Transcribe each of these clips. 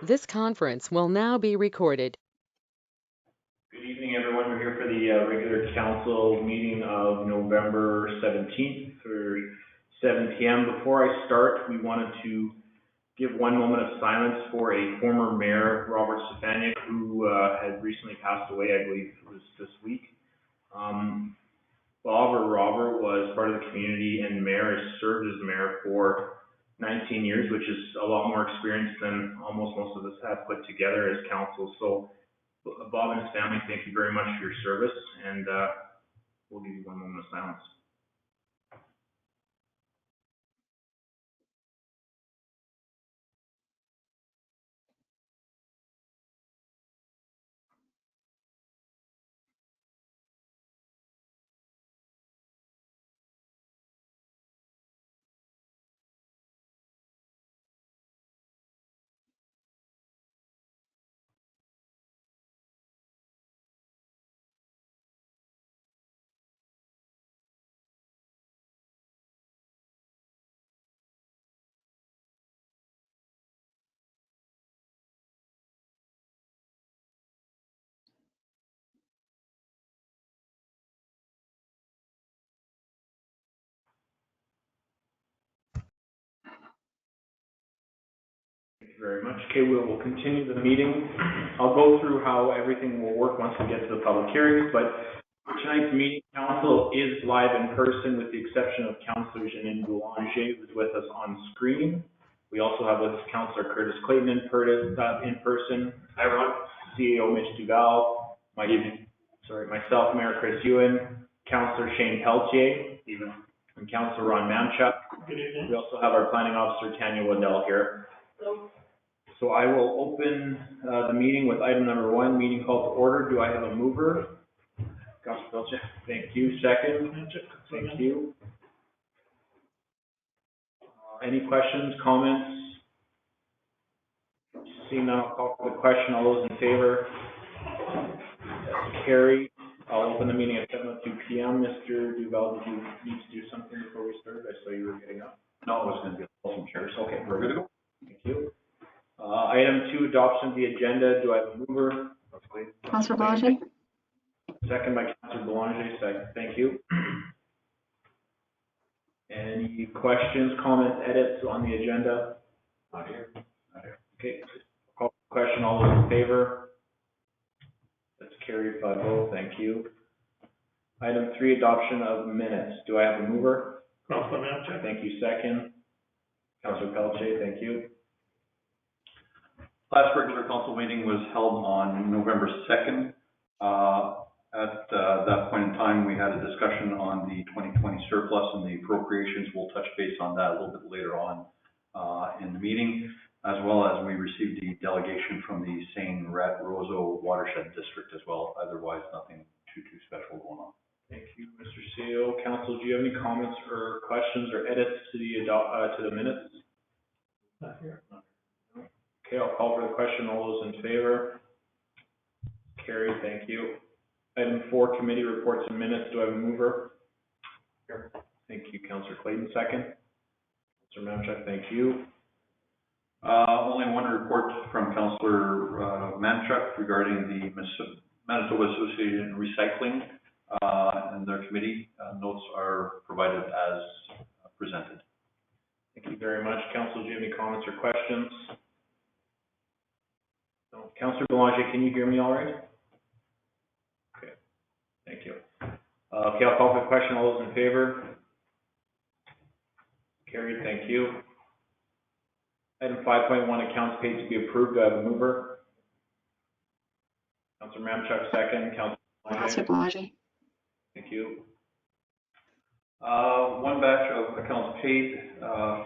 This conference will now be recorded. Good evening, everyone. We're here for the regular council meeting of November 17th for 7 p.m. Before I start, we wanted to give one moment of silence for a former mayor, Robert Stefaniak, who had recently passed away, I believe it was this week. Robert was part of the community and mayor, has served as mayor for 19 years, which is a lot more experience than almost most of us have put together as council. So Bob and his family, thank you very much for your service, and we'll give you one moment of silence. Thank you very much. Okay, we'll continue the meeting. I'll go through how everything will work once we get to the public hearings, but for tonight's meeting, council is live in person with the exception of Councillor Janine Boulanger, who's with us on screen. We also have with us Councillor Curtis Clayton in person. Hi, everyone. CEO Mitch Duval. Myself, Mayor Chris Ewan, Councillor Shane Pelletier, and Councillor Ron Mamchuk. Good evening. We also have our planning officer, Tanya Waddell, here. So I will open the meeting with item number 1, meeting called to order. Do I have a mover? Councillor Pelletier, thank you. Second? Thank you. Any questions, comments? Seeing none, I'll call for the question. All those in favor? That's carried. I'll open the meeting at 7:02 p.m. Mr. Duval, did you need to do something before we started? I saw you were getting up. No, I was going to get some chairs. Okay, We're good to go. thank you. Item 2, adoption of the agenda. Do I have a mover? Councillor Boulanger? Second by Councillor Boulanger. Second. Thank you. Any questions, comments, edits on the agenda? Not here. Okay. Call for the question. All those in favor? That's carried by vote. Thank you. Item 3, adoption of minutes. Do I have a mover? Councillor Mamchuk. Thank you. Second. Councillor Pelletier. Thank you. Last regular council meeting was held on November 2nd. At that point in time, we had a discussion on the 2020 surplus and the appropriations. We'll touch base on that a little bit later on in the meeting, as well as we received the delegation from the St. Roseau Watershed District as well. Otherwise, nothing too special going on. Thank you, Mr. CEO. Council, do you have any comments or questions or edits to the minutes? Not here. Okay, I'll call for the question. All those in favor? Carried. Thank you. Item 4, committee reports and minutes. Do I have a mover? Here. Thank you, Councillor Clayton. Second. Councillor Mamchuk, thank you. Only one report from Councillor Mamchuk regarding the Manitoba Association Recycling and their committee. Notes are provided as presented. Thank you very much. Council, do you have any comments or questions? No. Councillor Boulanger, can you hear me all right? Okay. Thank you. Okay, I'll call for the question. All those in favor? Carried. Thank you. Item 5.1, accounts paid to be approved. Do I have a mover? Councillor Mamchuk, second. Councillor Boulanger? Thank you. One batch of accounts paid,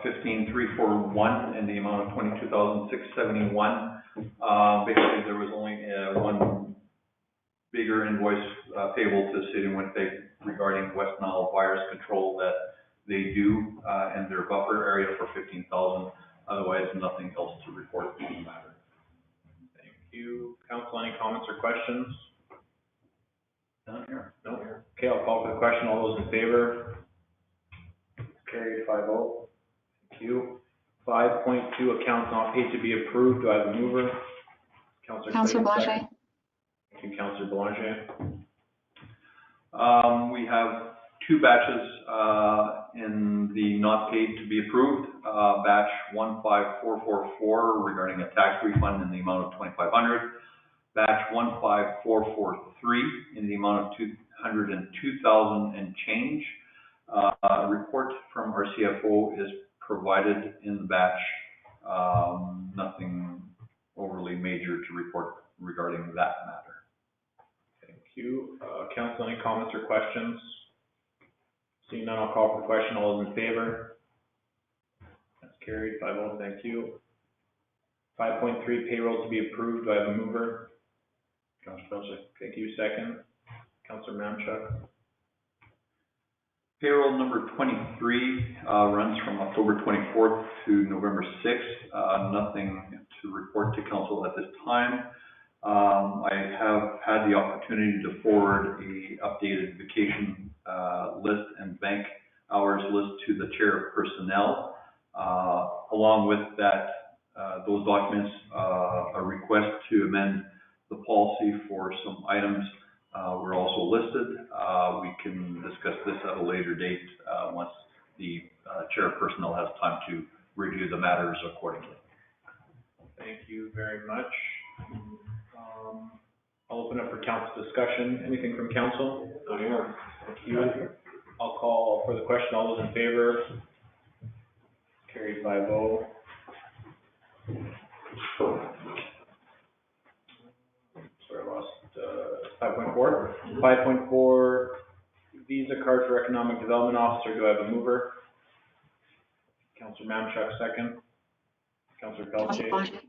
15,341 in the amount of 22,671. Basically, there was only one bigger invoice payable to the city of Winnipeg regarding West Nile virus control that they do in their buffer area for 15,000. Otherwise, nothing else to report on the matter. Thank you. Council, any comments or questions? None here. No. Okay, I'll call for the question. All those in favor? Carried 5-0. Thank you. 5.2, accounts not paid to be approved. Do I have a mover? Councillor Councillor Clayton, Blanchet. second. Thank you, Councillor Boulanger. We have two batches in the not paid to be approved. Batch 15444 regarding a tax refund in the amount of $2,500. Batch 15443 in the amount of $202,000 and change. A report from our CFO is provided in the batch. Nothing overly major to report regarding that matter. Thank you. Council, any comments or questions? Seeing none, I'll call for the question. All those in favor? That's carried, 5-0, thank you. 5.3, payroll to be approved. Do I have a mover? Councillor Felczyk. Thank you, second. Councillor Mamchuk. Payroll number 23 runs from October 24th to November 6th. Nothing to report to council at this time. I have had the opportunity to forward a updated vacation list and bank hours list to the chair of personnel. Along with that, those documents, a request to amend the policy for some items were also listed. We can discuss this at a later date once the chair of personnel has time to review the matters accordingly. Thank you very much. I'll open up for council discussion. Anything from council? Not here. Thank you. I'll call for the question. All those in favor? Carried 5-0. Sorry, I lost 5.4. 5.4, Visa card for economic development officer. Do I have a mover? Councillor Mamchuk, second. Councillor Councillor Pelletier. Blanchet.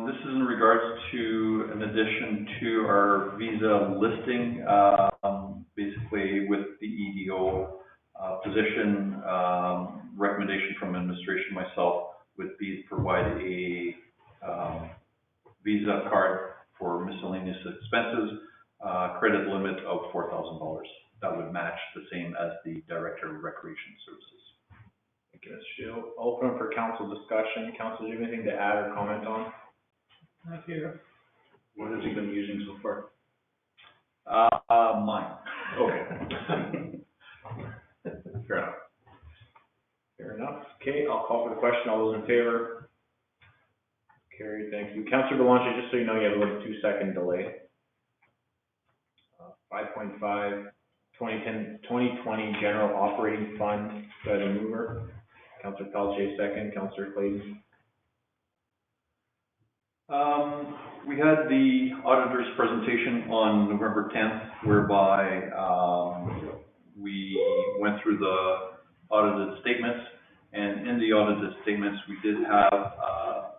This is in regards to an addition to our visa listing, basically with the EDO position. Recommendation from administration, myself, would be to provide a visa card for miscellaneous expenses, credit limit of $4,000. That would match the same as the Director of Recreation Services. Thank you, Mr. Shield. I'll open up for council discussion. Council, do you have anything to add or comment on? Not here. What has he been using so far? Mine. Okay. Fair enough. Fair enough. Okay, I'll call for the question. All those in favor? Carried, thank you. Councillor Boulanger, just so you know, you have a 2-second delay. 5.5, 2020 General Operating Fund. Do I have a mover? Councillor Pelletier, second. Councillor Clayton. We had the auditor's presentation on November 10th, whereby we went through the audited statements, and in the audited statements, we did have a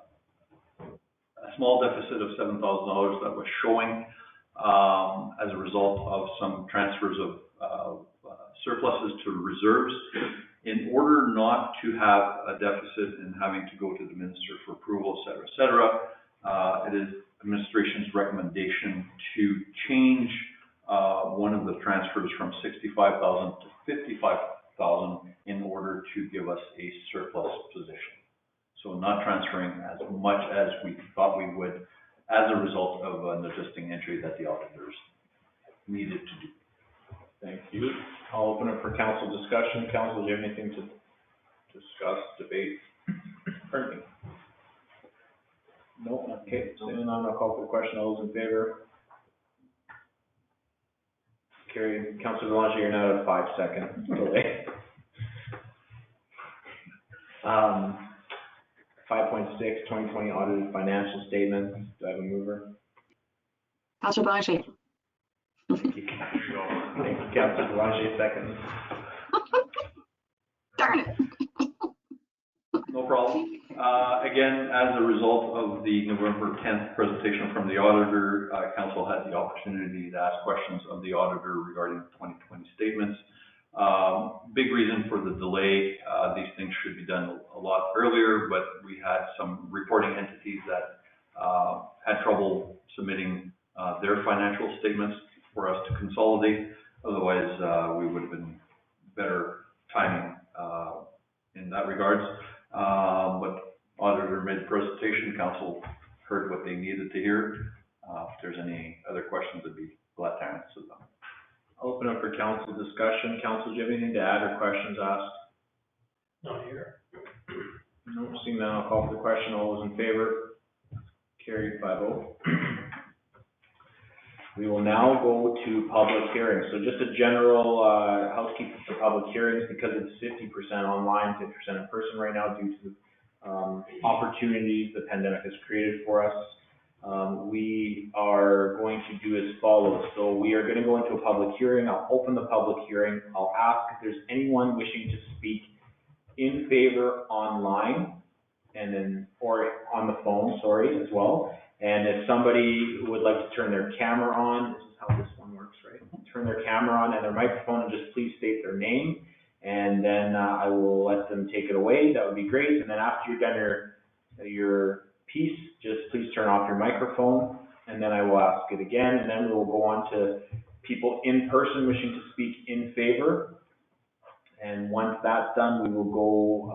small deficit of $7,000 that was showing as a result of some transfers of surpluses to reserves. In order not to have a deficit and having to go to the minister for approval, et cetera, it is administration's recommendation to change one of the transfers from $65,000 to $55,000 in order to give us a surplus position. So not transferring as much as we thought we would as a result of an existing entry that the auditors needed to do. Thank you. I'll open up for council discussion. Council, do you have anything to discuss, debate? Pardon me. No, okay, seeing none, I'll call for the question. All those in favor? Carried. Councillor Boulanger, you're now at a 5-second delay. 5.6, 2020 audited financial statements. Do I have a mover? Councillor Blanchet. Thank you, Councillor Boulanger, second. Darn it. No problem. Again, as a result of the November 10th presentation from the auditor, council had the opportunity to ask questions of the auditor regarding 2020 statements. Big reason for the delay. These things should be done a lot earlier, but we had some reporting entities that had trouble submitting their financial statements for us to consolidate. Otherwise, we would have been better timing in that regards. But auditor made the presentation, council heard what they needed to hear. If there's any other questions, I'd be glad to answer them. I'll open up for council discussion. Council, do you have anything to add or questions asked? Not here. No, seeing none, I'll call for the question. All those in favor? Carried 5-0. We will now go to public hearings. So just a general housekeeping for public hearings, because it's 50% online, 50% in person right now due to opportunities the pandemic has created for us. We are going to do as follows. So we are going to go into a public hearing. I'll open the public hearing. I'll ask if there's anyone wishing to speak in favor online and then, or on the phone, sorry, as well. And if somebody would like to turn their camera on, this is how this one works, right? Turn their camera on and their microphone and just please state their name. And then I will let them take it away. That would be great. And then after you're done your piece, just please turn off your microphone. And then I will ask it again. And then we will go on to people in person wishing to speak in favor. And once that's done, we will go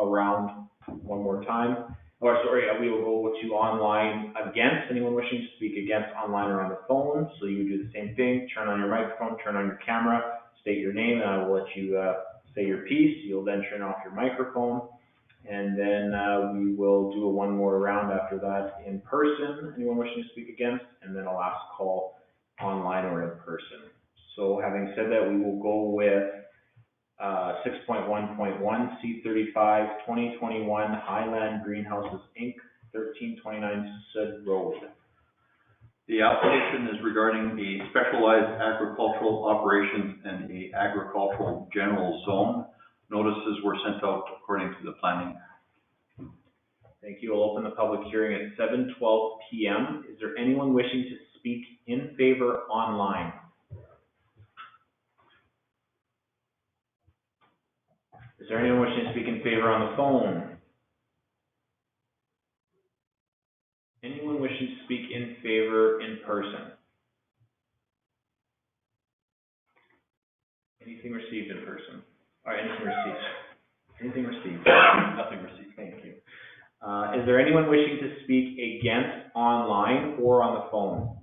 around one more time. Or sorry, we will go to online against, anyone wishing to speak against online or on the phone. So you would do the same thing, turn on your microphone, turn on your camera, state your name, and I will let you say your piece. You'll then turn off your microphone. And then we will do one more round after that in person, anyone wishing to speak against, and then a last call online or in person. So having said that, we will go with 6.1.1 C35 2021 Highland Greenhouses Inc. 1329 Sud Road. The application is regarding a specialized agricultural operations and a agricultural general zone. Notices were sent out according to the planning. Thank you. I'll open the public hearing at 7:12 p.m. Is there anyone wishing to speak in favor online? Is there anyone wishing to speak in favor on the phone? Anyone wishing to speak in favor in person? Anything received in person? Or anything received? Anything received? Nothing received. Thank you. Is there anyone wishing to speak against online or on the phone?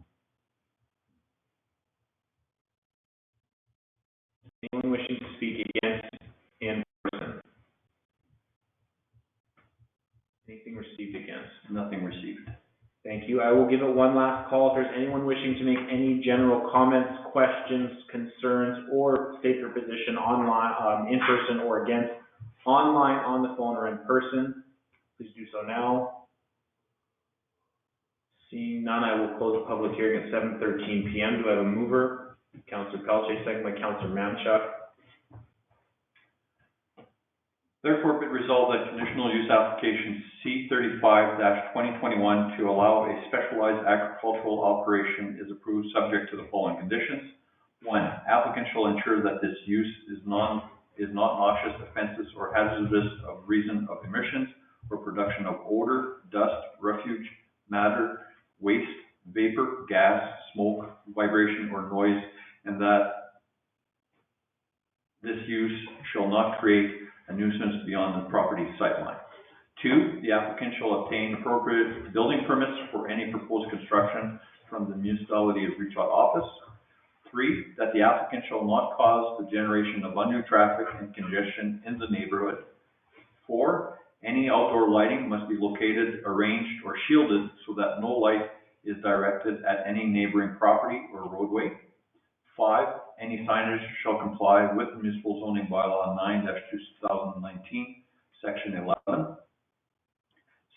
Anyone wishing to speak against in person? Anything received against? Nothing received. Thank you. I will give it one last call. If there's anyone wishing to make any general comments, questions, concerns, or state their position online, in person or against, online, on the phone, or in person, please do so now. Seeing none, I will close the public hearing at 7:13 p.m. Do I have a mover? Councillor Pelletier, second by Councillor Manchuk. Therefore, be resolved that conditional use application C35-2021 to allow a specialized agricultural operation is approved subject to the following conditions. 1, applicant shall ensure that this use is not noxious, offensive, or hazardous of reason of emissions or production of odor, dust, refuge, matter, waste, vapor, gas, smoke, vibration, or noise, and that this use shall not create a nuisance beyond the property sightline. 2, the applicant shall obtain appropriate building permits for any proposed construction from the municipality of Richard office. 3, that the applicant shall not cause the generation of undue traffic and congestion in the neighborhood. 4, any outdoor lighting must be located, arranged, or shielded so that no light is directed at any neighboring property or roadway. 5, any signage shall comply with the municipal zoning bylaw 9-2019, section 11.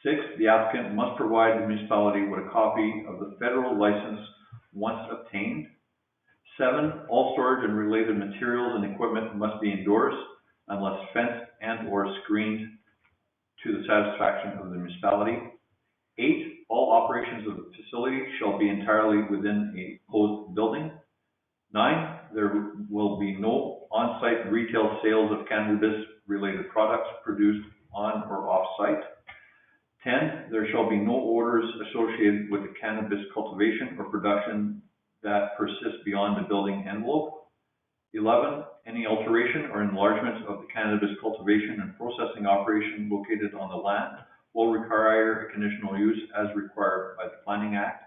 6, the applicant must provide the municipality with a copy of the federal license once obtained. 7, all storage and related materials and equipment must be indoors unless fenced and or screened to the satisfaction of the municipality. 8, all operations of the facility shall be entirely within a closed building. 9, there will be no on-site retail sales of cannabis-related products produced on or off-site. 10, there shall be no odors associated with the cannabis cultivation or production that persist beyond the building envelope. 11, any alteration or enlargement of the cannabis cultivation and processing operation located on the land will require a conditional use as required by the Planning Act.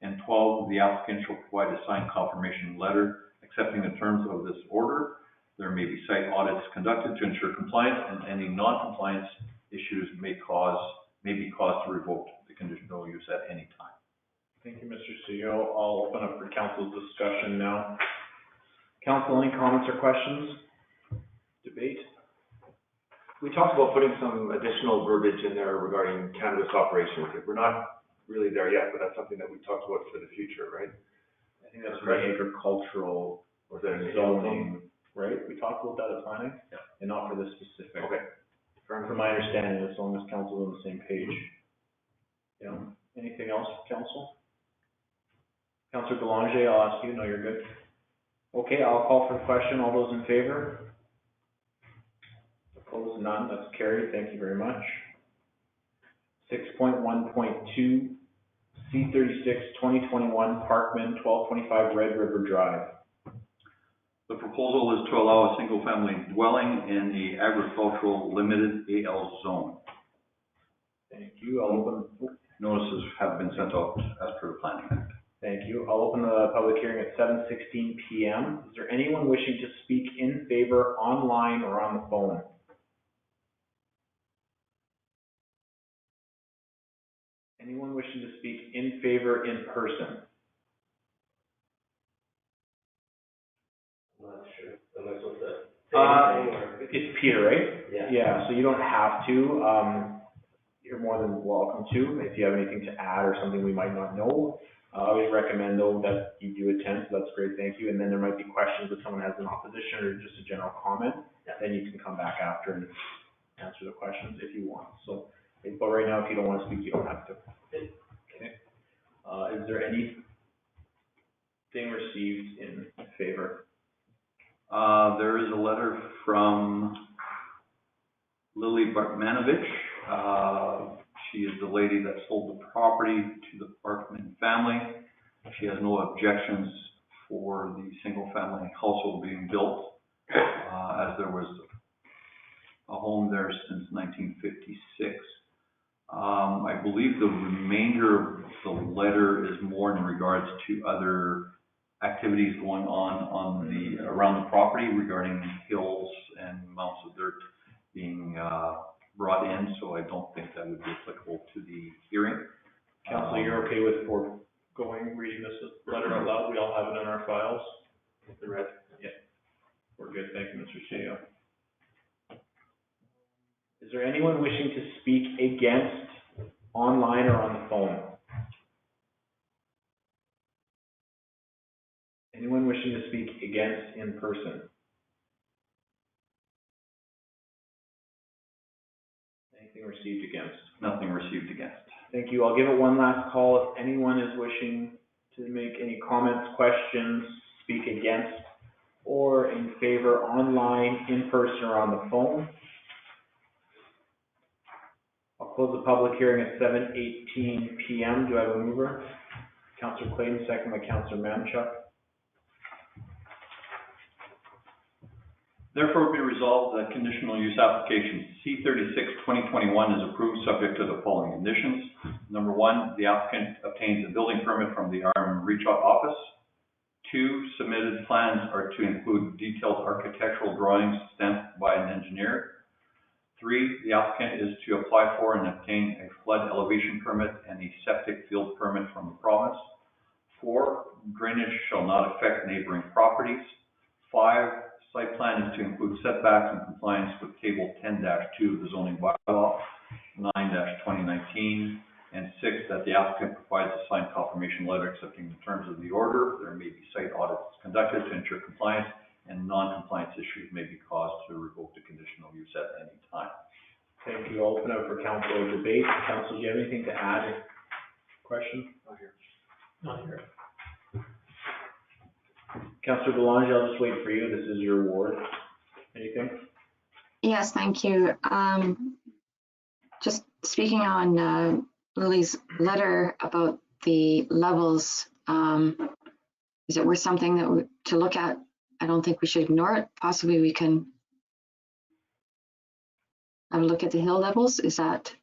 And 12, the applicant shall provide a signed confirmation letter accepting the terms of this order. There may be site audits conducted to ensure compliance, and any non-compliance issues may be caused to revoke the conditional use at any time. Thank you, Mr. CEO. I'll open up for council's discussion now. Council, any comments or questions? Debate? We talked about putting some additional verbiage in there regarding cannabis operations. We're not really there yet, but that's something that we talked about for the future, right? I think that's for agricultural Or is that in the zoning, right? We talked about that at planning? Yeah. And not for this specific. Okay. From my understanding, as long as council's on the same page. Yeah. Anything else, council? Councilor Belanger, I'll ask you. No, you're good. Okay, I'll call for the question. All those in favor? Opposed, none. That's carried. Thank you very much. 6.1.2, C36, 2021, Parkman, 1225 Red River Drive. The proposal is to allow a single-family dwelling in the agricultural limited AL zone. Thank you. I'll open. Notices have been sent out as per the Planning Act. Thank you. I'll open the public hearing at 7:16 p.m. Is there anyone wishing to speak in favor online or on the phone? Anyone wishing to speak in favor in person? I'm not sure. Am I supposed to say anything or? It's Peter, right? Yeah. Yeah, so you don't have to. You're more than welcome to. If you have anything to add or something we might not know, I always recommend though that you do attend, so that's great, thank you. And then there might be questions if someone has an opposition or just a general comment, then you can come back after and answer the questions if you want. So, but right now, if you don't want to speak, you don't have to. Okay. Is there anything received in favor? There is a letter from Lily Bartmanovich. She is the lady that sold the property to the Parkman family. She has no objections for the single-family household being built, as there was a home there since 1956. I believe the remainder of the letter is more in regards to other activities going on around the property regarding hills and mounds of dirt being brought in, so I don't think that would be applicable to the hearing. Council, you're okay with reading this letter out loud? We all have it in our files. The red? Yeah. We're good. Thank you, Mr. CEO. Is there anyone wishing to speak against online or on the phone? Anyone wishing to speak against in person? Anything received against? Nothing received against. Thank you. I'll give it one last call. If anyone is wishing to make any comments, questions, speak against, or in favor online, in person, or on the phone. I'll close the public hearing at 7:18 p.m. Do I have a mover? Councillor Clayton, second by Councillor Mamchuk. Therefore, be resolved that conditional use application C36 2021 is approved subject to the following conditions. Number one, the applicant obtains a building permit from the RM Reach Out office. 2, submitted plans are to include detailed architectural drawings stamped by an engineer. 3, the applicant is to apply for and obtain a flood elevation permit and a septic field permit from the province. 4, drainage shall not affect neighboring properties. 5, site plan is to include setbacks in compliance with table 10-2 of the zoning bylaw, 9-2019, and 6, that the applicant provides a signed confirmation letter accepting the terms of the order. There may be site audits conducted to ensure compliance, and non-compliance issues may be caused to revoke the conditional use at any time. Thank you. I'll open up for council debate. Council, do you have anything to add? Question? Not here. Not here. Councillor Belanger, I'll just wait for you. This is your ward. Anything? Yes, thank you. Just speaking on Lily's letter about the levels, is it worth something to look at I don't think we should ignore it. Possibly we can have a look at the hill levels. Is that,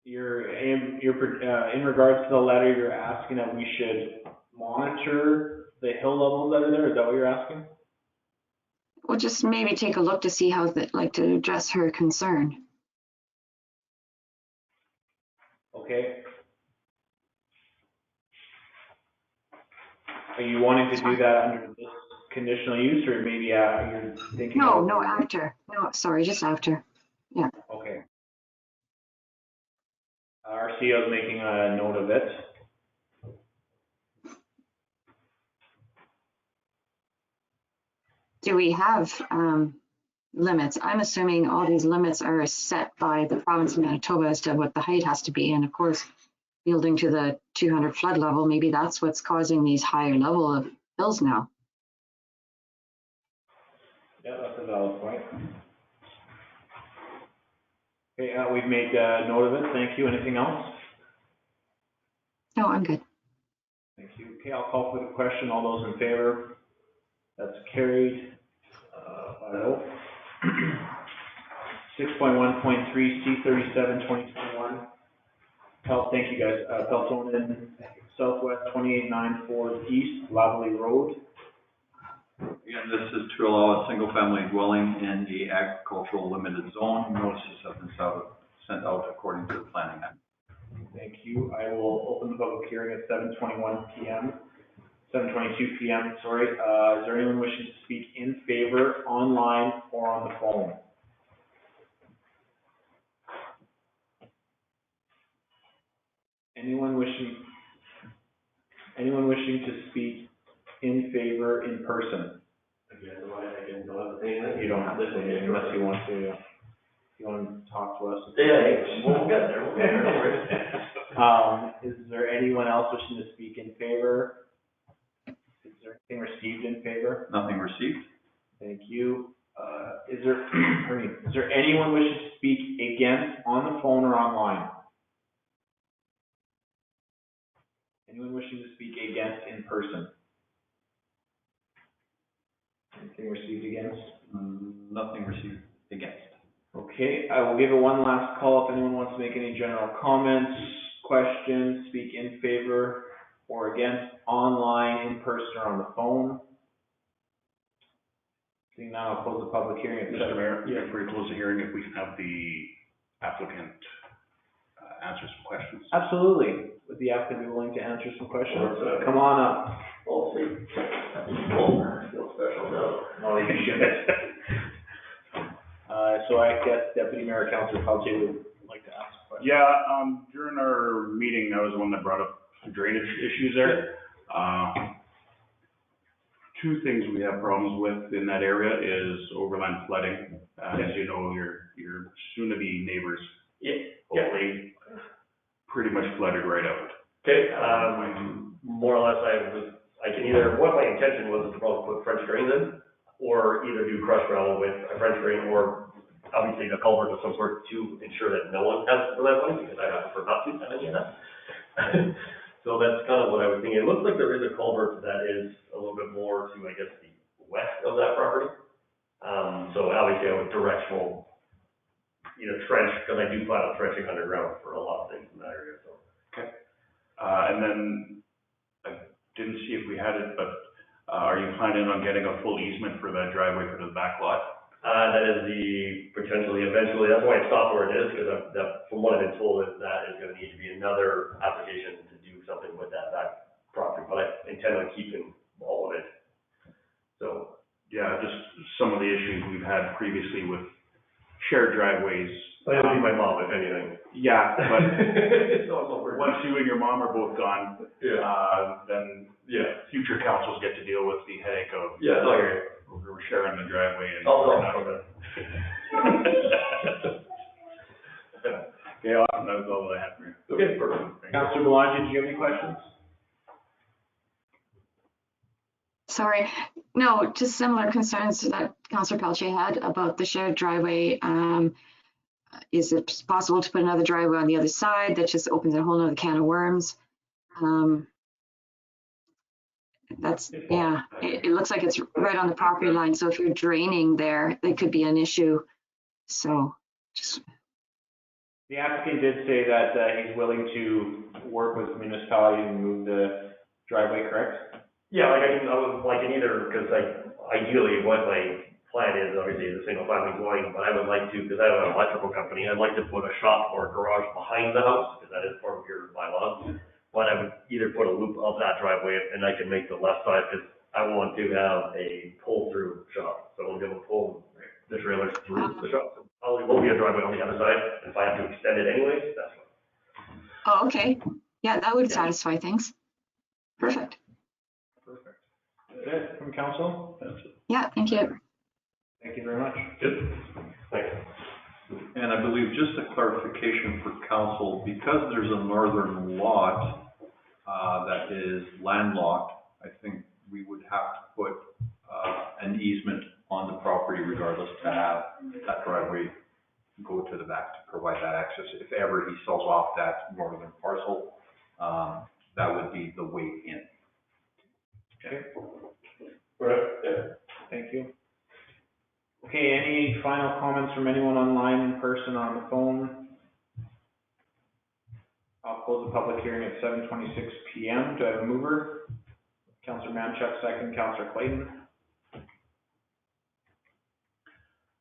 In regards to the letter, you're asking that we should monitor the hill levels that are there? Is that what you're asking? well, just maybe take a look to see how that, like, to address her concern. Okay. Are you wanting to do that under this conditional use, or maybe you're thinking? No, after. No, sorry, just after. Okay. Our CEO is making a note of it. Do we have limits? I'm assuming all these limits are set by the province of Manitoba as to what the height has to be. And of course, yielding to the 200 flood level, maybe that's what's causing these higher level of hills now. Yeah, that's a valid point. Okay, we've made a note of it. Thank you. Anything else? No, I'm good. Thank you. Okay, I'll call for the question. All those in favor? That's carried. 5-0. 6.1.3 C37 2021. Thank you guys. Peltonen Southwest 2894 East Lavely Road. Again, this is to allow a single-family dwelling in the agricultural limited zone. Notices have been sent out according to the Planning Act. Thank you. I will open the public hearing at 7:22 p.m., sorry. Is there anyone wishing to speak in favor, online or on the phone? Anyone wishing to speak in favor in person? Again, I don't have to say anything. You don't have to say anything unless you want to, you want to talk to us. Yeah, we'll get there, no worries. Is there anyone else wishing to speak in favor? Is there anything received in favor? Nothing received. Thank you. Is there anyone wishing to speak against on the phone or online? Anyone wishing to speak against in person? Anything received against? Nothing received against. Okay, I will give it one last call if anyone wants to make any general comments, questions, speak in favor or against, online, in person, or on the phone. Seeing none, I'll close the public hearing. Mr. Mayor, before you close the hearing, if we can have the applicant answer some questions. Absolutely. Would the applicant be willing to answer some questions? Sure. Come on up. We'll see. I feel special now. Oh, you should. So I guess Deputy Mayor Councilor Pelletier would like to ask a question. Yeah, during our meeting, I was the one that brought up drainage issues there. Two things we have problems with in that area is overland flooding. As you know, your soon-to-be neighbors, hopefully, pretty much flooded right out. Okay, more or less, I can either, what my intention was to probably put French drains in, or either do crushed gravel with a French drain, or obviously a culvert of some sort to ensure that no one has overland flooding, because I have prefer not to have any of that. So that's kind of what I was thinking. It looks like there is a culvert that is a little bit more to, I guess, the west of that property. So obviously I would directional, trench, because I do plan on trenching underground for a lot of things in that area, so. Okay. And then, I didn't see if we had it, but are you planning on getting a full easement for that driveway for the back lot? That is potentially, eventually, that's why I stopped where it is, because from what I've been told, is that is gonna need to be another application to do something with that back property, but I intend on keeping all of it. So, Yeah, just some of the issues we've had previously with shared driveways. it would be my mom, if anything. Yeah, but So I'm not worried. once you and your mom are both gone, Yeah, then yeah, future councils get to deal with the headache of yeah, no, I hear you. we're sharing the driveway and. Oh, we're no, not- okay. Okay, awesome, that was all I had for you. Okay, perfect. Councilor Belongia, did you have any questions? Sorry. No, just similar concerns that Councillor Pelletier had about the shared driveway. Is it possible to put another driveway on the other side? That just opens a whole nother can of worms. That's, yeah, it looks like it's right on the property line. So if you're draining there, it could be an issue. So just, The applicant did say that he's willing to work with the municipality and move the driveway, correct? Yeah, like I can either, because ideally what my plan is, obviously, is a single family dwelling, but I would like to, because I have an electrical company, I'd like to put a shop or a garage behind the house, because that is part of your bylaws. But I would either put a loop of that driveway and I can make the left side, because I want to have a pull-through shop. So I'm gonna pull the trailers through the shop. So probably will be a driveway on the other side, and if I have to extend it anyways, that's fine. oh, okay. Yeah, that would satisfy things. Perfect. Perfect. That's it from council? Yeah, thank you. Thank you very much. Good, thanks. And I believe just a clarification for council, because there's a northern lot that is landlocked, I think we would have to put an easement on the property regardless to have that driveway go to the back to provide that access. If ever he sells off that northern parcel, that would be the way in. Okay, Right, yeah. thank you. Okay, any final comments from anyone online, in person, on the phone? I'll close the public hearing at 7:26 PM. Do I have a mover? Councillor Manchuk, second. Councillor Clayton.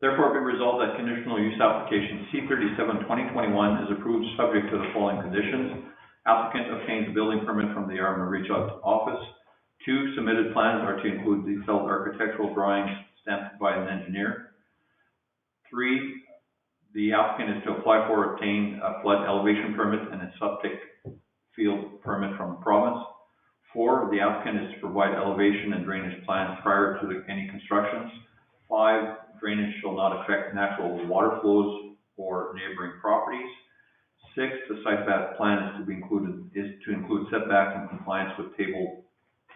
Therefore, be resolved that conditional use application C-37-2021 is approved subject to the following conditions. Applicant obtains a building permit from the Armor Regional Office. 2, submitted plans are to include detailed architectural drawings stamped by an engineer. 3, the applicant is to apply for or obtain a flood elevation permit and a septic field permit from the province. 4, the applicant is to provide elevation and drainage plans prior to any constructions. 5, drainage shall not affect natural water flows or neighboring properties. 6, the site plan is to include setbacks in compliance with table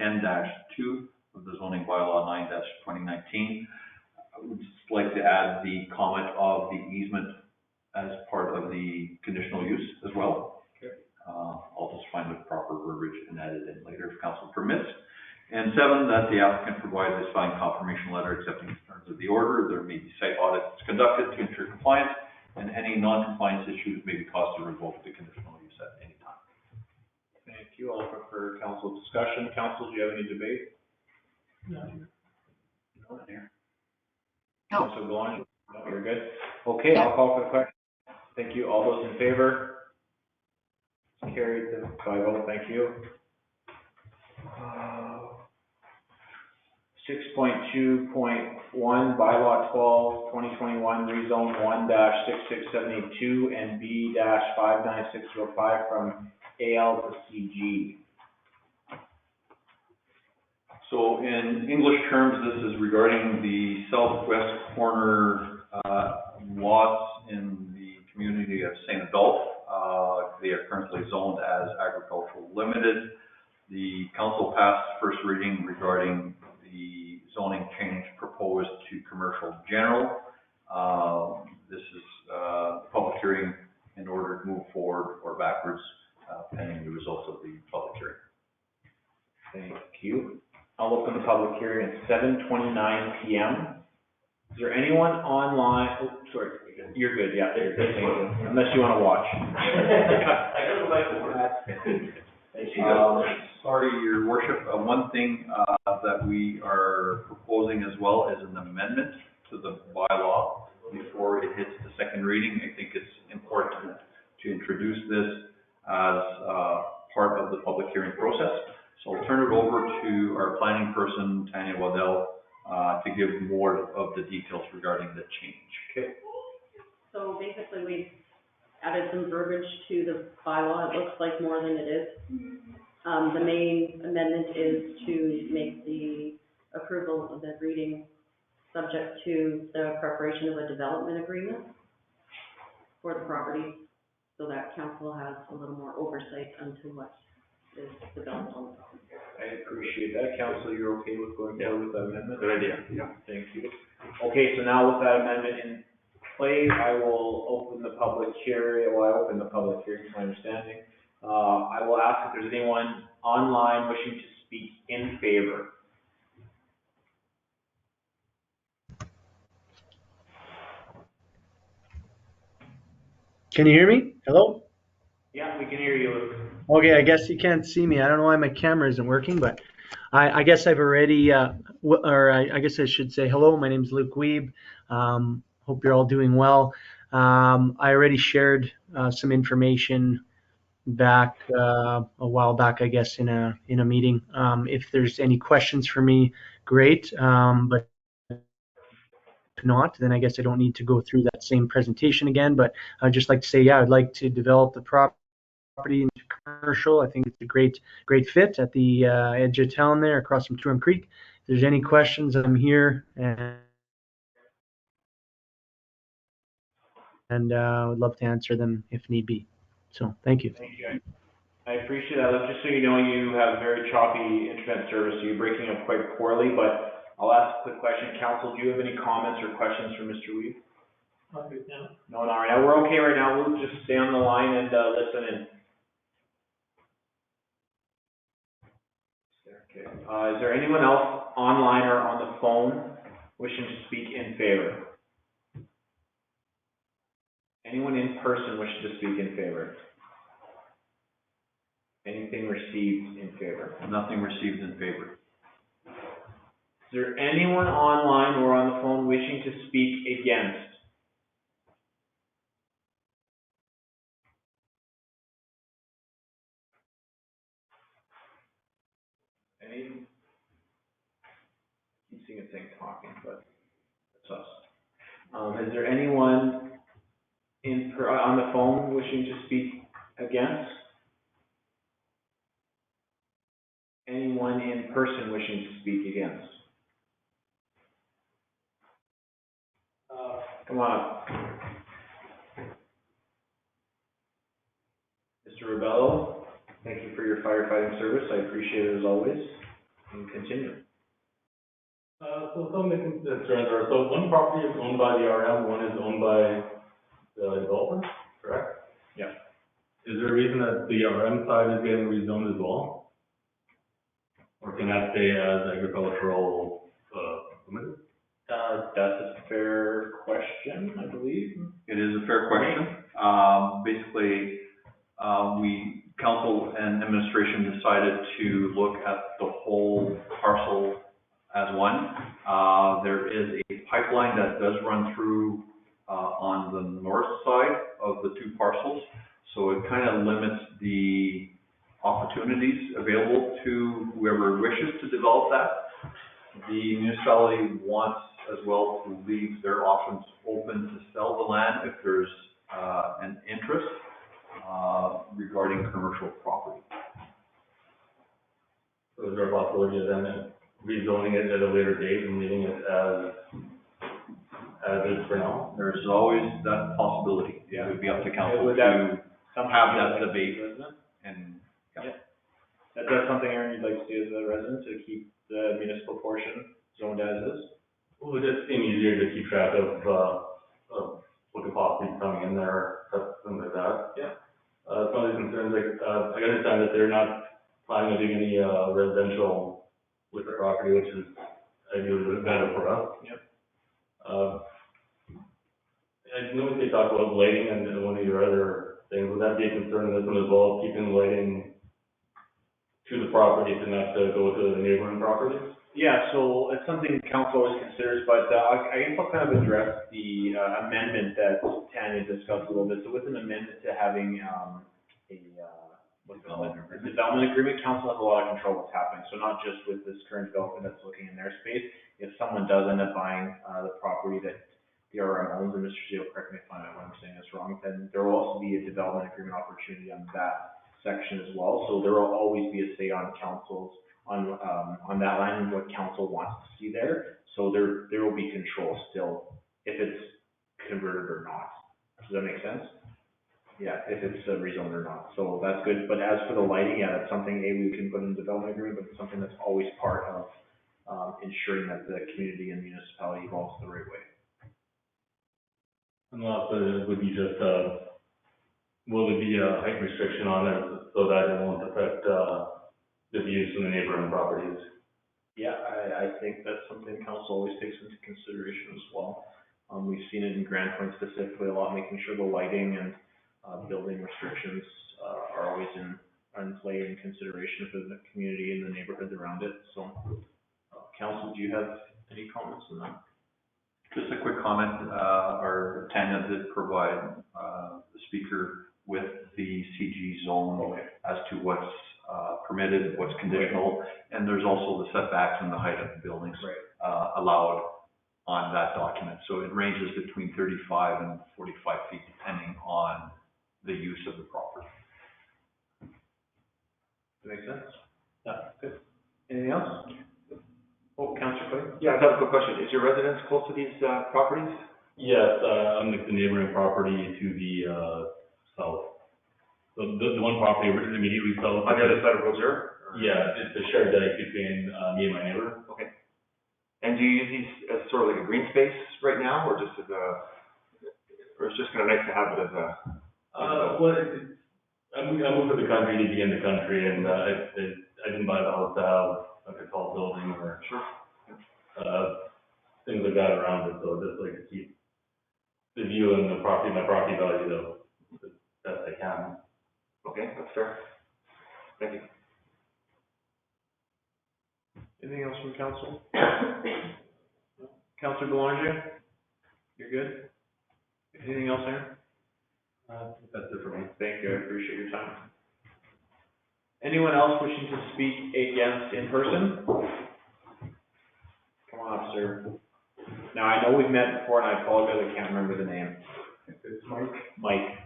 10-2 of the zoning bylaw 9-2019. I would just like to add the comment of the easement as part of the conditional use as well. Okay. I'll just find the proper verbiage and add it in later if council permits. And 7, that the applicant provide a signed confirmation letter accepting the terms of the order. There may be site audits conducted to ensure compliance, and any non-compliance issues may be caused to revoke the conditional use at any time. Thank you. I'll open for council discussion. Council, do you have any debate? No. No, not here. No. Councilor Belanger? No, you're good. Okay, I'll call for the question. Thank you. All those in favor? Carried by vote. Thank you. 6.2.1, bylaw 12/2021, rezone 1-66782 and B-59605 from AL to CG. So in English terms, this is regarding the southwest corner lots in the community of St. Adolphe. They are currently zoned as agricultural limited. The council passed first reading regarding the zoning change proposed to commercial general. This is the public hearing in order to move forward or backwards pending the results of the public hearing. Thank you. I'll open the public hearing at 7:29 PM. Is there anyone online? Oh, sorry, you're good, yeah, you're good, thank you. Unless you want to watch. I gotta go back to work. Thank you. Sorry, Your Worship, one thing that we are proposing as well is an amendment to the bylaw before it hits the second reading. I think it's important to introduce this as part of the public hearing process. So I'll turn it over to our planning person, Tanya Waddell, to give more of the details regarding the change. Okay. So basically, we've added some verbiage to the bylaw. It looks like more than it is. The main amendment is to make the approval of the reading subject to the preparation of a development agreement for the property, so that council has a little more oversight into what is developed on the property. I appreciate that. Council, you're okay with going forward with that amendment? Good idea, yeah. Thank you. Okay, so now with that amendment in place, I will open the public hearing, well, I open the public hearing, to my understanding. I will ask if there's anyone online wishing to speak in favor? Can you hear me? Hello? Yeah, we can hear you, Luke. Okay, I guess you can't see me. I don't know why my camera isn't working, but I guess I've already, I guess I should say hello. My name's Luke Wiebe. Hope you're all doing well. I already shared some information back a while back, I guess, in a meeting. If there's any questions for me, great. But if not, then I guess I don't need to go through that same presentation again. But I'd just like to say, yeah, I'd like to develop the property into commercial. I think it's a great fit at the edge of town there, across from Turum Creek. If there's any questions, I'm here, and would love to answer them if need be. So thank you. Thank you. I appreciate that. Look, just so you know, you have very choppy internet service, so you're breaking up quite poorly, but I'll ask a quick question. Council, do you have any comments or questions for Mr. Wiebe? No, not right now. We're okay right now. We'll just stay on the line and listen in. Okay. Is there anyone else online or on the phone wishing to speak in favor? Anyone in person wishing to speak in favor? Anything received in favor? Nothing received in favor. Is there anyone online or on the phone wishing to speak against? Any? Keep seeing it saying talking, but that's us. Is there anyone on the phone wishing to speak against? Anyone in person wishing to speak against? Come on up. Mr. Rebello, thank you for your firefighting service. I appreciate it as always. And continue. So some of the concerns are, so one property is owned by the RM, one is owned by the developer, correct? Yeah. Is there a reason that the RM side is getting rezoned as well? Or can that stay as agricultural, permitted? That's a fair question, I believe. It is a fair question. Basically, council and administration decided to look at the whole parcel as one. There is a pipeline that does run through on the north side of the two parcels, so it kind of limits the opportunities available to whoever wishes to develop that. The municipality wants as well to leave their options open to sell the land if there's an interest regarding commercial property. So is there a possibility of then rezoning it at a later date and leaving it as is for now? There's always that possibility. Yeah. It would be up to council Would to that have that debate resident? and, Yeah. That's something, Aaron, you'd like to do as a resident, to keep the municipal portion zoned as is? Well, it just seems easier to keep track of what could possibly be coming in there, something like that. Yeah. Some of the concerns, like, I understand that they're not planning on doing any residential with the property, which is ideally better for us. Yep. I know they talked about lighting and one of your other things. Would that be a concern in this one as well, keeping lighting to the property and not to go to the neighboring properties? Yeah, so it's something council always considers, but I guess I'll kind of address the amendment that Tanya discussed a little bit. So with an amendment to having a development agreement, council has a lot of control what's happening. So not just with this current development that's looking in their space. If someone does end up buying the property that the RM owns, and Mr. Steele, correct me if I'm saying this wrong, then there will also be a development agreement opportunity on that section as well. So there will always be a say on council's on that line and what council wants to see there. So there will be control still if it's converted or not. Does that make sense? Yeah, if it's rezoned or not. So that's good. But as for the lighting, yeah, that's something we can put in the development agreement, but it's something that's always part of ensuring that the community and municipality evolves the right way. And last, would be just, will there be a height restriction on it so that it won't affect, the views from the neighboring properties. Yeah, I think that's something council always takes into consideration as well. We've seen it in Grand Point specifically a lot, making sure the lighting and, building restrictions, are always in play in consideration for the community and the neighborhoods around it, so. Council, do you have any comments on that? Just a quick comment, our Tanya did provide, the speaker with the CG zone as to what's, permitted, what's conditional, and there's also the setbacks and the height of the buildings, allowed on that document. So it ranges between 35 and 45 feet depending on the use of the property. Does that make sense? Yeah, good. Anything else? Oh, Councilor Clay? Yeah, I have a quick question. Is your residence close to these, properties? Yes, I'm the neighboring property to the, south. So the one property immediately south. On the other side of Rozier? Yeah, it's a shared dike between, me and my neighbor. Okay. And do you use these as sort of like a green space right now, or just as a, or it's just kind of nice to have it as a? Well, I moved to the country to be in the country, and, I didn't buy the house to have like a tall building or, things like that around it, so just like to keep the view and the property, my property value though, the best I can. Okay, that's fair. Thank you. Anything else from council? Councilor Boulanger? You're good? Anything else, Aaron? That's it for me. Thank you, I appreciate your time. Anyone else wishing to speak against in person? Come on up, sir. Now, I know we've met before, and I apologize, I can't remember the name. It's Mike. Mike.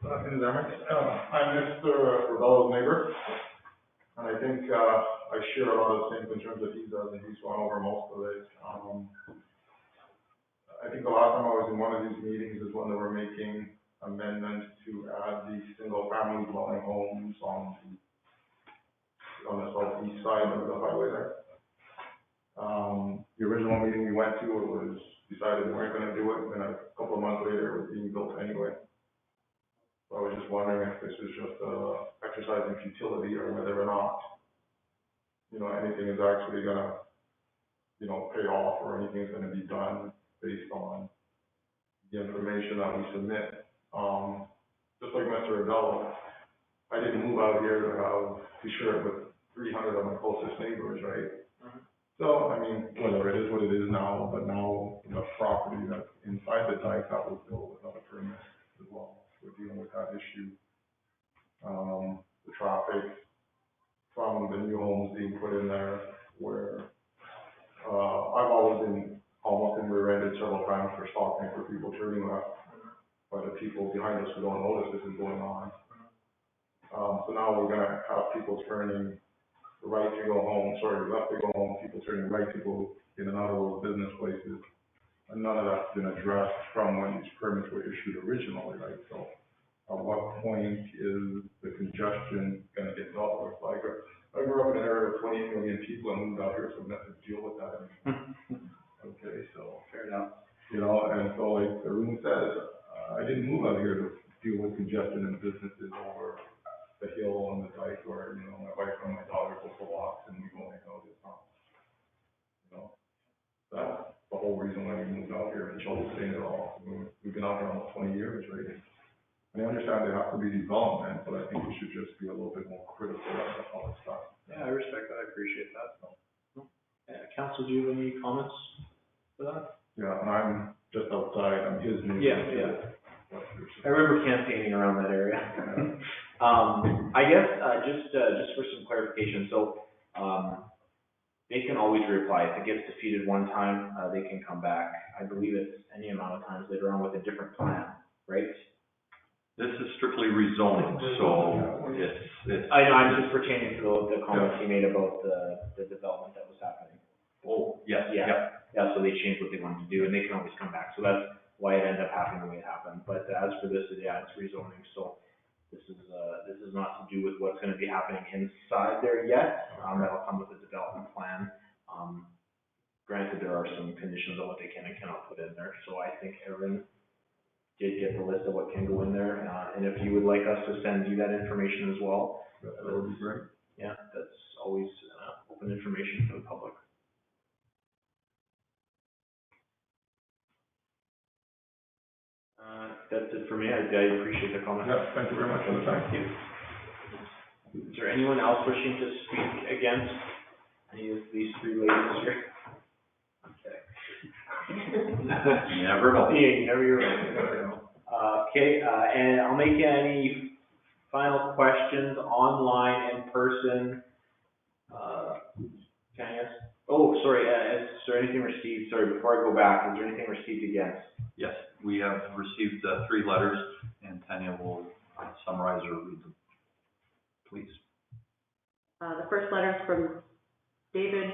I'm Mr. Ravello's neighbor, and I think, I share a lot of the same concerns that he does, and he's gone over most of it. I think the last time I was in one of these meetings is when they were making amendments to add the single-family dwelling homes on the southeast side of the highway there. The original meeting we went to, it was decided we weren't gonna do it, and a couple of months later, it was being built anyway. So I was just wondering if this is just exercise in futility, or whether or not, anything is actually gonna, pay off, or anything's gonna be done based on the information that we submit. Just like Mr. Ravello, I didn't move out here to share it with 300 of my closest neighbors, right? So, I mean, whatever, it is what it is now, but now the property that's inside the dike that was built without a permit as well, we're dealing with that issue. The traffic from the new homes being put in there, where, I've always been almost rear-ended several times for stopping for people turning left, by the people behind us who don't notice this is going on. So now we're gonna have people turning right to go home, left to go home, people turning right to go in and out of those business places. And none of that's been addressed from when these permits were issued originally, right? So at what point is the congestion gonna get dealt with? Like, I grew up in an area of 20 million people and moved out here, so we have to deal with that anymore. Okay, so. Fair enough. And so like Arun says, I didn't move out here to deal with congestion and businesses over the hill on the dike where, my wife and my daughter go for walks and we go hang out. It's not, that's the whole reason why we moved out here and chose staying at all. We've been out here almost 20 years, right? And I understand there has to be development, but I think we should just be a little bit more critical of all this stuff. Yeah, I respect that, I appreciate that. Council, do you have any comments for that? Yeah, and I'm just outside, I'm his neighbor. Yeah. I remember campaigning around that area. I guess, just for some clarification, so, they can always reapply. If it gets defeated one time, they can come back. I believe it's any amount of times later on with a different plan, right? This is strictly rezoning, so it's. I know, I'm just pertaining to the comments he made about the development that was happening. Oh, yes, Yeah, so they changed what they wanted to do, and they can always come back, so that's why it ended up happening the way it happened. But as for this, it's rezoning, so this is not to do with what's gonna be happening inside there yet. That'll come with a development plan. Granted, there are some conditions on what they can and cannot put in there, so I think Aaron did get the list of what can go in there, and if you would like us to send you that information as well. That would be great. Yeah, that's always open information for the public. That's it for me. I appreciate the comment. Yeah, thank you very much for the time. Is there anyone else wishing to speak against any of these three ladies here? Okay. Never know. Yeah, never know. Okay, and I'll make any final questions online, in person. Can I ask? Oh, sorry, is there anything received, sorry, before I go back, is there anything received against? Yes, we have received 3 letters, and Tanya will summarize or read them. Please. The first letter is from David.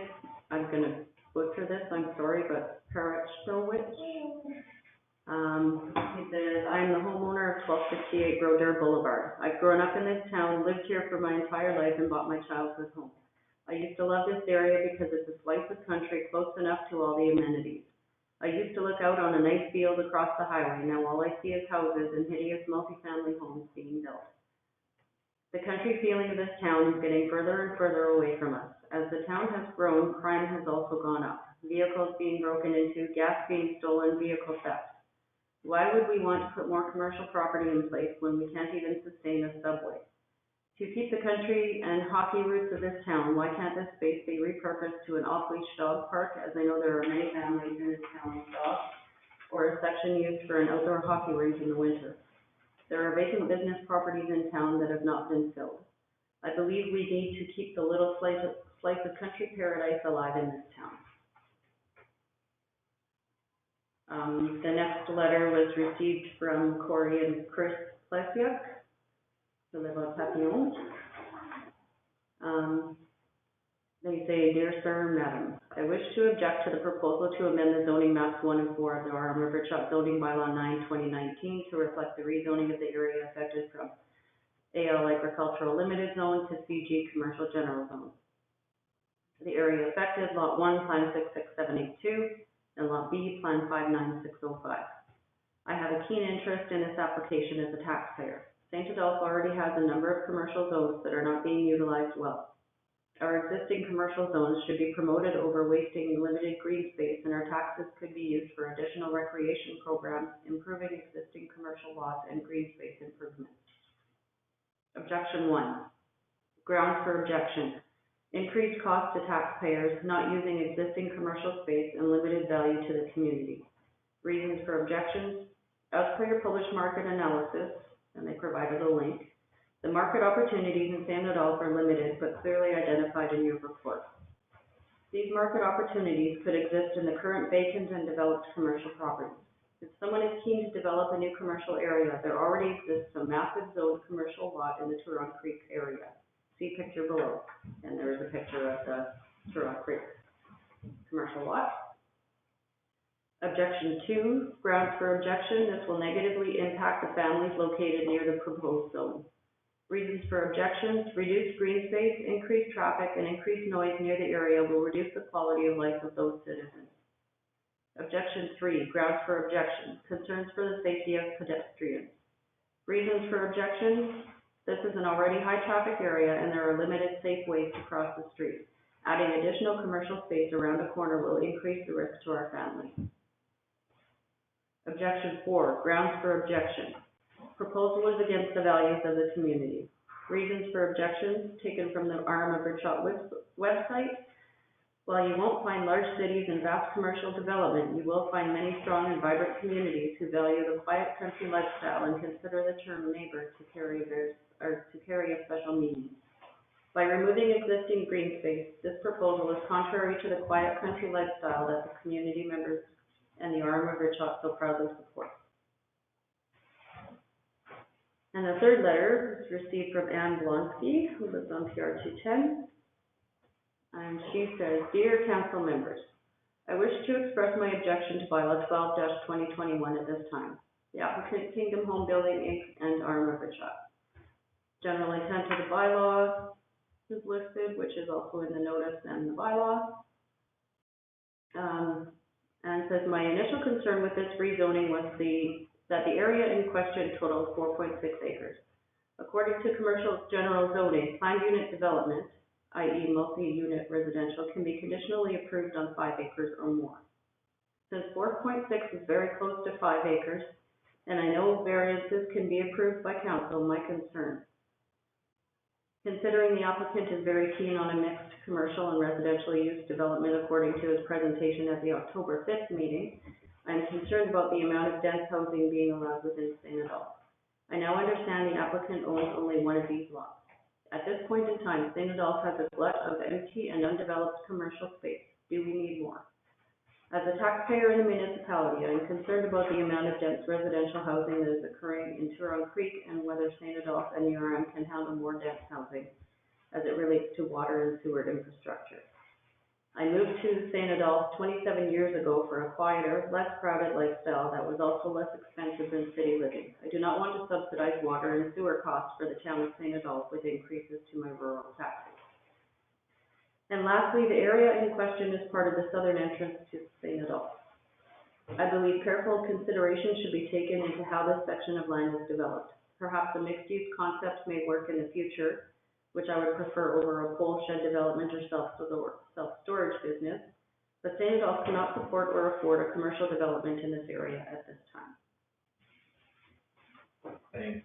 I'm gonna butcher this, I'm sorry, but Parachowicz. He says, I'm the homeowner of 1268 Brodeur Boulevard. I've grown up in this town, lived here for my entire life, and bought my childhood home. I used to love this area because it's a slice of country close enough to all the amenities. I used to look out on a nice field across the highway. Now all I see is houses and hideous multifamily homes being built. The country feeling of this town is getting further and further away from us. As the town has grown, crime has also gone up. Vehicles being broken into, gas being stolen, vehicle theft. Why would we want to put more commercial property in place when we can't even sustain a subway? To keep the country and hockey roots of this town, why can't this space be repurposed to an off-leash dog park, as I know there are many families in this town with dogs, or a section used for an outdoor hockey rink in the winter? There are vacant business properties in town that have not been filled. I believe we need to keep the little slice of country paradise alive in this town. The next letter was received from Corey and Chris Plesiuk, who live on Papillon. They say, Dear Sir, Madam, I wish to object to the proposal to amend the zoning maps 1 and 4 of the Arm River Chalk Zoning Bylaw 9/2019 to reflect the rezoning of the area affected from AL Agricultural Limited Zone to CG Commercial General Zone. The area affected, Lot 1, Plan 66782, and Lot B, Plan 59605. I have a keen interest in this application as a taxpayer. St. Adolphe already has a number of commercial zones that are not being utilized well. Our existing commercial zones should be promoted over wasting limited green space, and our taxes could be used for additional recreation programs, improving existing commercial lots and green space improvements. Objection 1. Grounds for objection. Increased cost to taxpayers, not using existing commercial space, and limited value to the community. Reasons for objections. As per your published market analysis, and they provided a link, the market opportunities in St. Adolphe are limited but clearly identified in your report. These market opportunities could exist in the current vacant and developed commercial properties. If someone is keen to develop a new commercial area, there already exists a massive zoned commercial lot in the Turon Creek area. See picture below, and there is a picture of the Turon Creek commercial lot. Objection 2, grounds for objection. This will negatively impact the families located near the proposed zone. Reasons for objections: reduced green space, increased traffic, and increased noise near the area will reduce the quality of life of those citizens. Objection 3, grounds for objection. Concerns for the safety of pedestrians. Reasons for objection: this is an already high traffic area and there are limited safe ways to cross the street. Adding additional commercial space around a corner will increase the risk to our family. Objection 4, grounds for objection. Proposal is against the values of the community. Reasons for objections taken from the Arm of Richot website. While you won't find large cities and vast commercial development, you will find many strong and vibrant communities who value the quiet country lifestyle and consider the term neighbor to carry a special meaning. By removing existing green space, this proposal is contrary to the quiet country lifestyle that the community members and the Arm of Richot so proudly support. And the third letter is received from Anne Blonsky, who lives on PR 210. And she says, Dear Council members, I wish to express my objection to Bylaw 12-2021 at this time. The applicant, Kingdom Home Building Inc. and Arm of Richot. General intent of the bylaw is listed, which is also in the notice and the bylaw. And says, my initial concern with this rezoning was that the area in question totals 4.6 acres. According to commercial general zoning, planned unit development, i.e. multi-unit residential, can be conditionally approved on 5 acres or more. Since 4.6 is very close to 5 acres, and I know variances can be approved by council, my concern. Considering the applicant is very keen on a mixed commercial and residential use development according to his presentation at the October 5th meeting, I am concerned about the amount of dense housing being allowed within St. Adolphe. I now understand the applicant owns only one of these lots. At this point in time, St. Adolphe has a glut of empty and undeveloped commercial space. Do we need more? As a taxpayer in the municipality, I am concerned about the amount of dense residential housing that is occurring in Turon Creek and whether St. Adolphe and URM can handle more dense housing as it relates to water and sewer infrastructure. I moved to St. Adolphe 27 years ago for a quieter, less crowded lifestyle that was also less expensive than city living. I do not want to subsidize water and sewer costs for the town of St. Adolphe with increases to my rural taxes. And lastly, the area in question is part of the southern entrance to St. Adolphe. I believe careful consideration should be taken into how this section of land is developed. Perhaps a mixed-use concept may work in the future, which I would prefer over a pole shed development or self-storage business, but St. Adolphe cannot support or afford a commercial development in this area at this time. Thank you.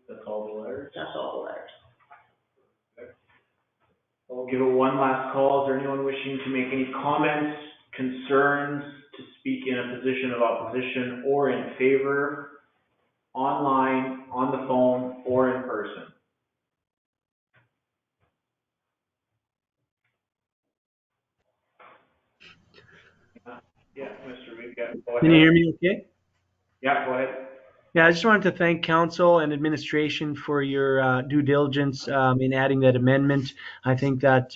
That's all the letters? That's all the letters. I'll give it one last call. Is there anyone wishing to make any comments, concerns, to speak in a position of opposition or in favor, online, on the phone, or in person? Yeah, Mr. Reed, go ahead. Can you hear me okay? Yeah, go ahead. Yeah, I just wanted to thank council and administration for your due diligence in adding that amendment. I think that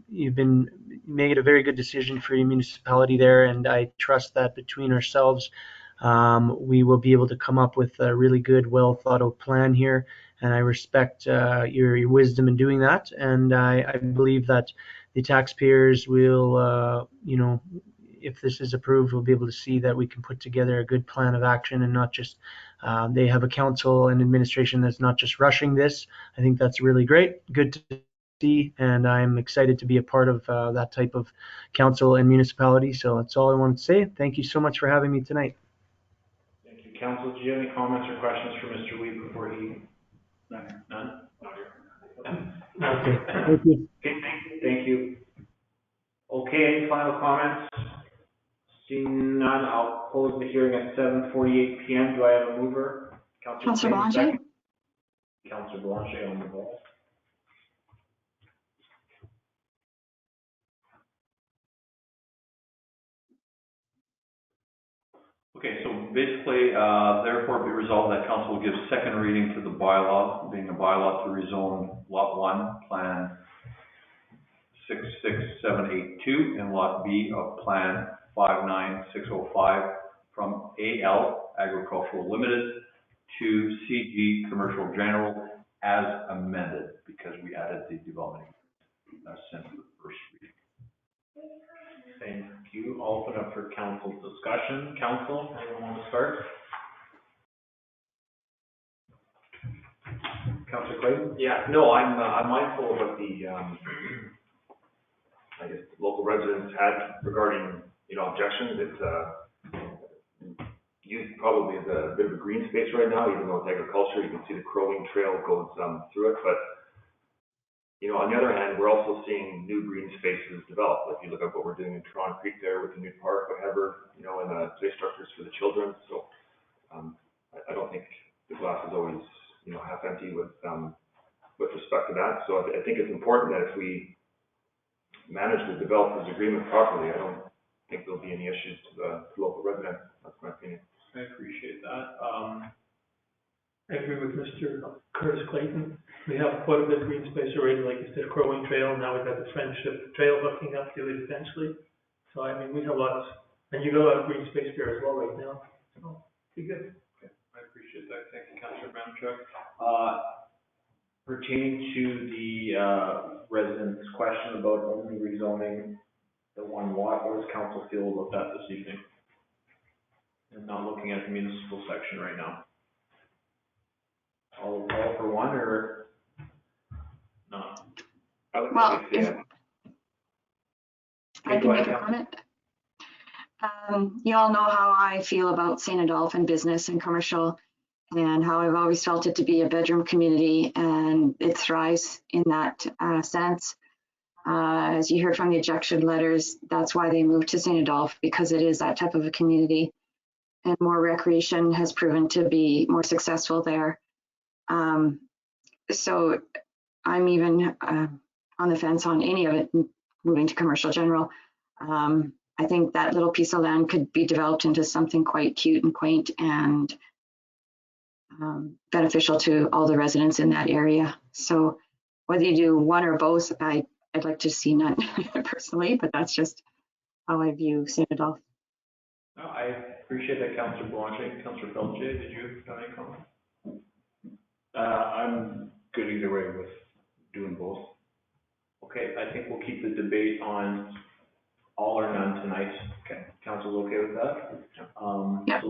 you've made a very good decision for your municipality there, and I trust that between ourselves, we will be able to come up with a really good, well thought out plan here. And I respect your wisdom in doing that, and I believe that the taxpayers will, if this is approved, we'll be able to see that we can put together a good plan of action and not just, they have a council and administration that's not just rushing this. I think that's really great. Good to see, and I'm excited to be a part of that type of council and municipality. So that's all I wanted to say. Thank you so much for having me tonight. Thank you. Council, do you have any comments or questions for Mr. Weed before he? None? Okay. Thank you. Okay, thank you. Okay, any final comments? Seeing none, I'll close the hearing at 7:48 p.m. Do I have a mover? Councillor Blanchet? Councillor Blanchet on the ball. Okay, so basically, therefore be resolved that council will give second reading to the bylaw, being a bylaw to rezone Lot 1, Plan 66782, and Lot B of Plan 59605 from AL, Agricultural Limited, to CG, Commercial General, as amended, because we added the development since the first reading. Thank you. I'll open up for council discussion. Council, anyone want to start? Councillor Clayton? Yeah, no, I'm mindful of what the, I guess, local residents had regarding, objections. It's, used probably as a bit of a green space right now, even though it's agriculture. You can see the Crowing Trail goes through it, but on the other hand, we're also seeing new green spaces develop. If you look at what we're doing in Turon Creek there with the new park, whatever, and play structures for the children. So I don't think the glass is always, half empty with respect to that. So I think it's important that if we manage the developer's agreement properly, I don't think there'll be any issues to the local residents. That's my opinion. I appreciate that. I agree with Mr. Curtis Clayton. We have quite a bit of green space already, like you said, Crowing Trail. Now we've got the Friendship Trail hooking up to it eventually. So, we have lots, and you got a lot of green space there as well right now. So, be good. Okay, I appreciate that. Thank you, Councillor Mamchuk. Pertaining to the residents' question about only rezoning the one lot, what does council feel about that this evening? And not looking at the municipal section right now. All for one or not? I would Well, if, if I Okay, can go make ahead, a comment. You all know how I feel about St. Adolphe and business and commercial, and how I've always felt it to be a bedroom community, and it thrives in that sense. As you heard from the ejection letters, that's why they moved to St. Adolphe, because it is that type of a community, and more recreation has proven to be more successful there. So I'm even on the fence on any of it moving to commercial general. I think that little piece of land could be developed into something quite cute and quaint and beneficial to all the residents in that area. So whether you do one or both, I'd like to see none personally, but that's just how I view St. Adolphe. No, I appreciate that, Councillor Boulanger. Councillor Pelletier, did you have any comments? I'm good either way with doing both. Okay, I think we'll keep the debate on all or none tonight. Okay, council's okay with that? Yeah. So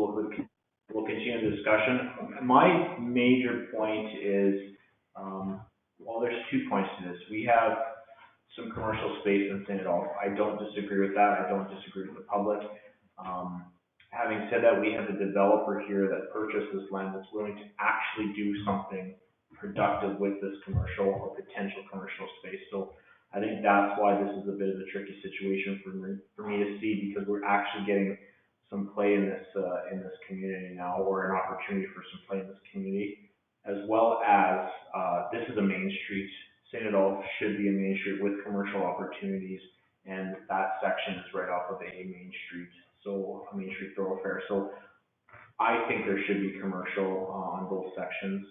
we'll continue the discussion. My major point is, well, there's 2 points to this. We have some commercial space in St. Adolphe. I don't disagree with that. I don't disagree with the public. Having said that, we have a developer here that purchased this land that's willing to actually do something productive with this commercial or potential commercial space. So I think that's why this is a bit of a tricky situation for me to see, because we're actually getting some play in this community now, or an opportunity for some play in this community, as well as this is a main street. St. Adolphe should be a main street with commercial opportunities, and that section is right off of a main street, so a main street thoroughfare. So I think there should be commercial on both sections.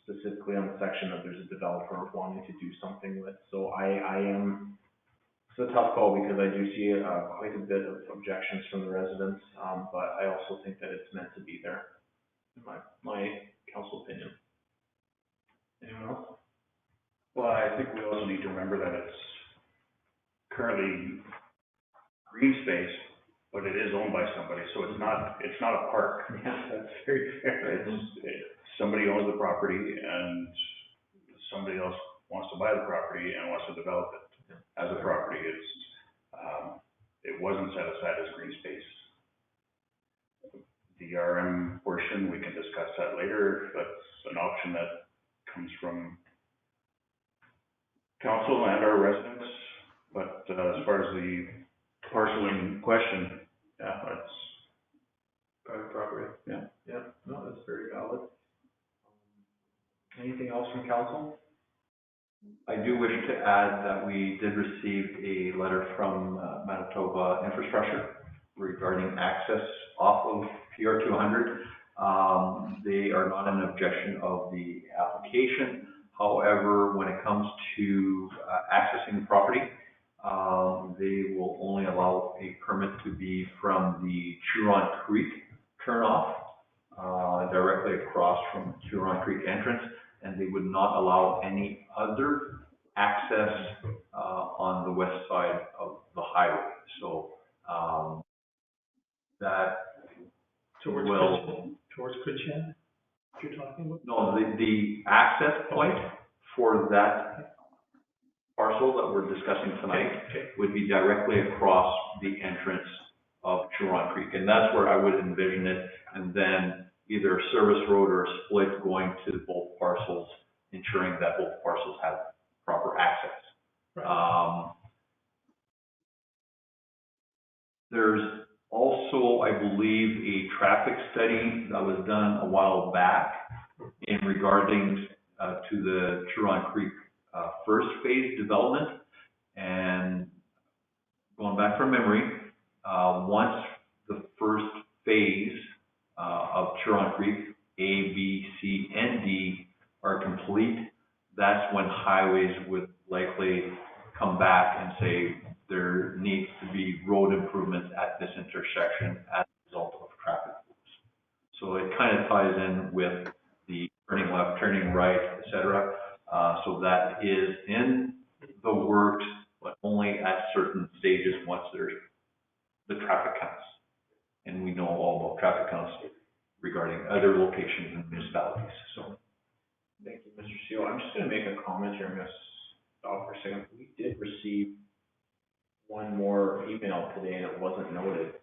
Specifically on the section that there's a developer wanting to do something with. So it's a tough call, because I do see quite a bit of objections from the residents, but I also think that it's meant to be there, in my council opinion. Anyone else? Well, I think we also need to remember that it's currently green space, but it is owned by somebody, so it's not a park. Yeah, that's very fair. Somebody owns the property and somebody else wants to buy the property and wants to develop it as a property. It wasn't set aside as green space. The RM portion, we can discuss that later. That's an option that comes from council and our residents. But as far as the parcel in question, yeah, that's Private property. Yeah. Yeah, no, that's very valid. Anything else from council? I do wish to add that we did receive a letter from Manitoba Infrastructure regarding access off of PR 200. They are not an objection of the application. However, when it comes to accessing the property, they will only allow a permit to be from the Huron Creek turnoff, directly across from Huron Creek entrance, and they would not allow any other access on the west side of the highway. So that Towards Christian, you're talking about? No, the access point for that parcel that we're discussing tonight would be directly across the entrance of Huron Creek. And that's where I would envision it, and then either a service road or a split going to both parcels, ensuring that both parcels have proper access. Right. There's also, I believe, a traffic study that was done a while back in regarding to the Huron Creek first phase development. And going back from memory, once the first phase of Huron Creek, A, B, C, and D are complete, that's when highways would likely come back and say there needs to be road improvements at this intersection as a result of traffic flows. So it kind of ties in with the turning left, turning right, et cetera. So that is in the works, but only at certain stages once there's the traffic counts. And we know all about traffic counts regarding other locations and municipalities. So Thank you, Mr. Seal. I'm just going to make a comment here, Miss stop for a second. We did receive one more email today and it wasn't noted.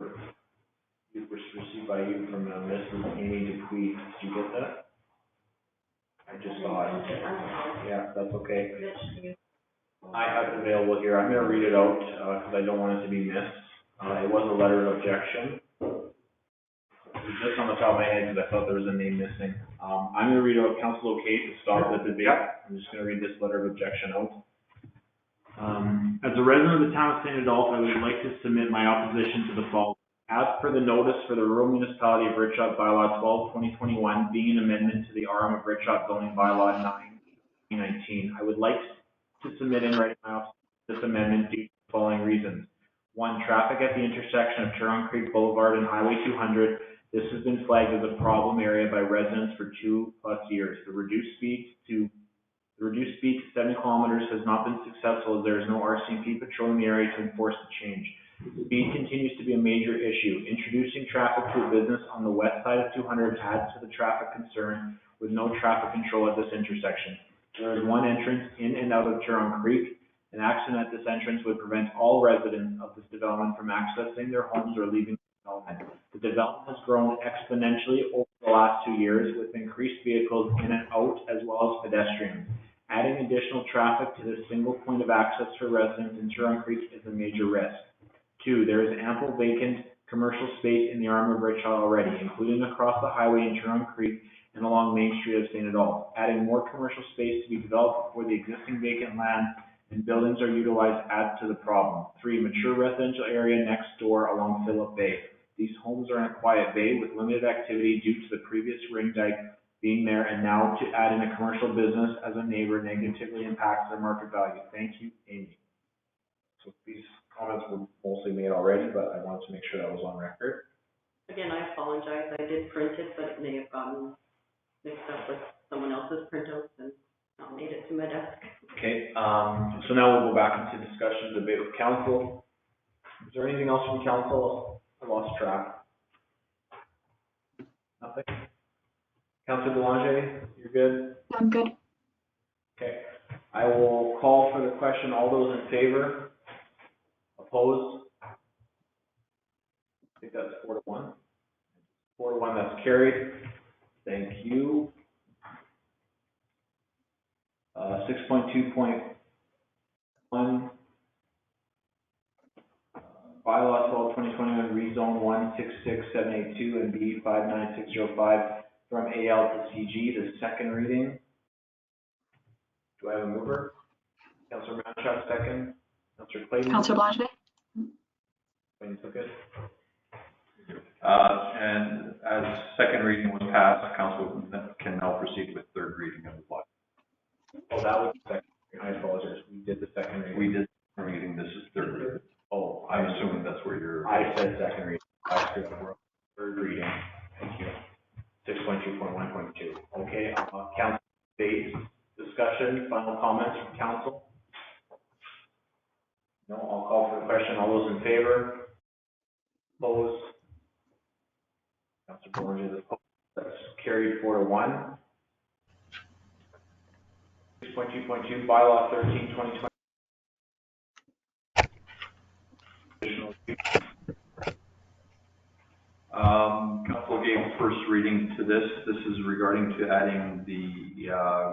It was received by you from Mrs. Amy Dupuy. Did you get that? I just saw it. Yeah, that's okay. I have it available here. I'm gonna read it out, because I don't want it to be missed. It was a letter of objection. It was just on the top of my head, because I thought there was a name missing. I'm gonna read out, council okay to stop the debate. I'm just gonna read this letter of objection out. As a resident of the town of St. Adolphe, I would like to submit my opposition to the following. As per the notice for the rural municipality of Ritchot Bylaw 12/2021, being an amendment to the RM of Ritchot zoning bylaw 9/2019, I would like to submit in writing my opposition to this amendment due to the following reasons. One, traffic at the intersection of Turon Creek Boulevard and Highway 200. This has been flagged as a problem area by residents for 2+ years. The reduced speed to 70 kilometers has not been successful as there is no RCMP patrolling the area to enforce the change. Speed continues to be a major issue. Introducing traffic to a business on the west side of 200 adds to the traffic concern with no traffic control at this intersection. There is one entrance in and out of Turon Creek. An accident at this entrance would prevent all residents of this development from accessing their homes or leaving the development. The development has grown exponentially over the last 2 years with increased vehicles in and out as well as pedestrians. Adding additional traffic to this single point of access for residents in Turon Creek is a major risk. 2, there is ample vacant commercial space in the arm of Ritchot already, including across the highway in Turon Creek and along Main Street of St. Adolphe. Adding more commercial space to be developed before the existing vacant land and buildings are utilized adds to the problem. 3, mature residential area next door along Phillip Bay. These homes are in a quiet bay with limited activity due to the previous ring dike being there, and now to add in a commercial business as a neighbor negatively impacts their market value. Thank you, Amy. So these comments were mostly made already, but I wanted to make sure that was on record. Again, I apologize. I did print it, but it may have gotten mixed up with someone else's printouts and not made it to my desk. Okay, so now we'll go back into discussion, debate with council. Is there anything else from council? I lost track. Nothing? Councilor Belanger, you're good? I'm good. Okay, I will call for the question. All those in favor? Opposed? I think that's 4-1. 4-1, that's carried. Thank you. 6.2.1, bylaw 12/2021, rezone 166782 and B 59605 from AL to CG, the second reading. Do I have a mover? Councilor Manshot, second. Councilor Clayton. Councilor Blanchet? Clayton took it. And as second reading was passed, council can now proceed with third reading of the bylaw. Oh, that was the second. I apologize. We did the second reading. We did second reading, this is third reading. Oh, I'm assuming that's where you're. I said second reading. I screwed up. Third reading. Thank you. 6.2.1.2. Okay, council debate, discussion, final comments from council? No, I'll call for the question. All those in favor? Opposed? Councilor Belanger is opposed. That's carried 4-1. 6.2.2, bylaw 13/2020. Additional use. Council gave first reading to this. This is regarding to adding the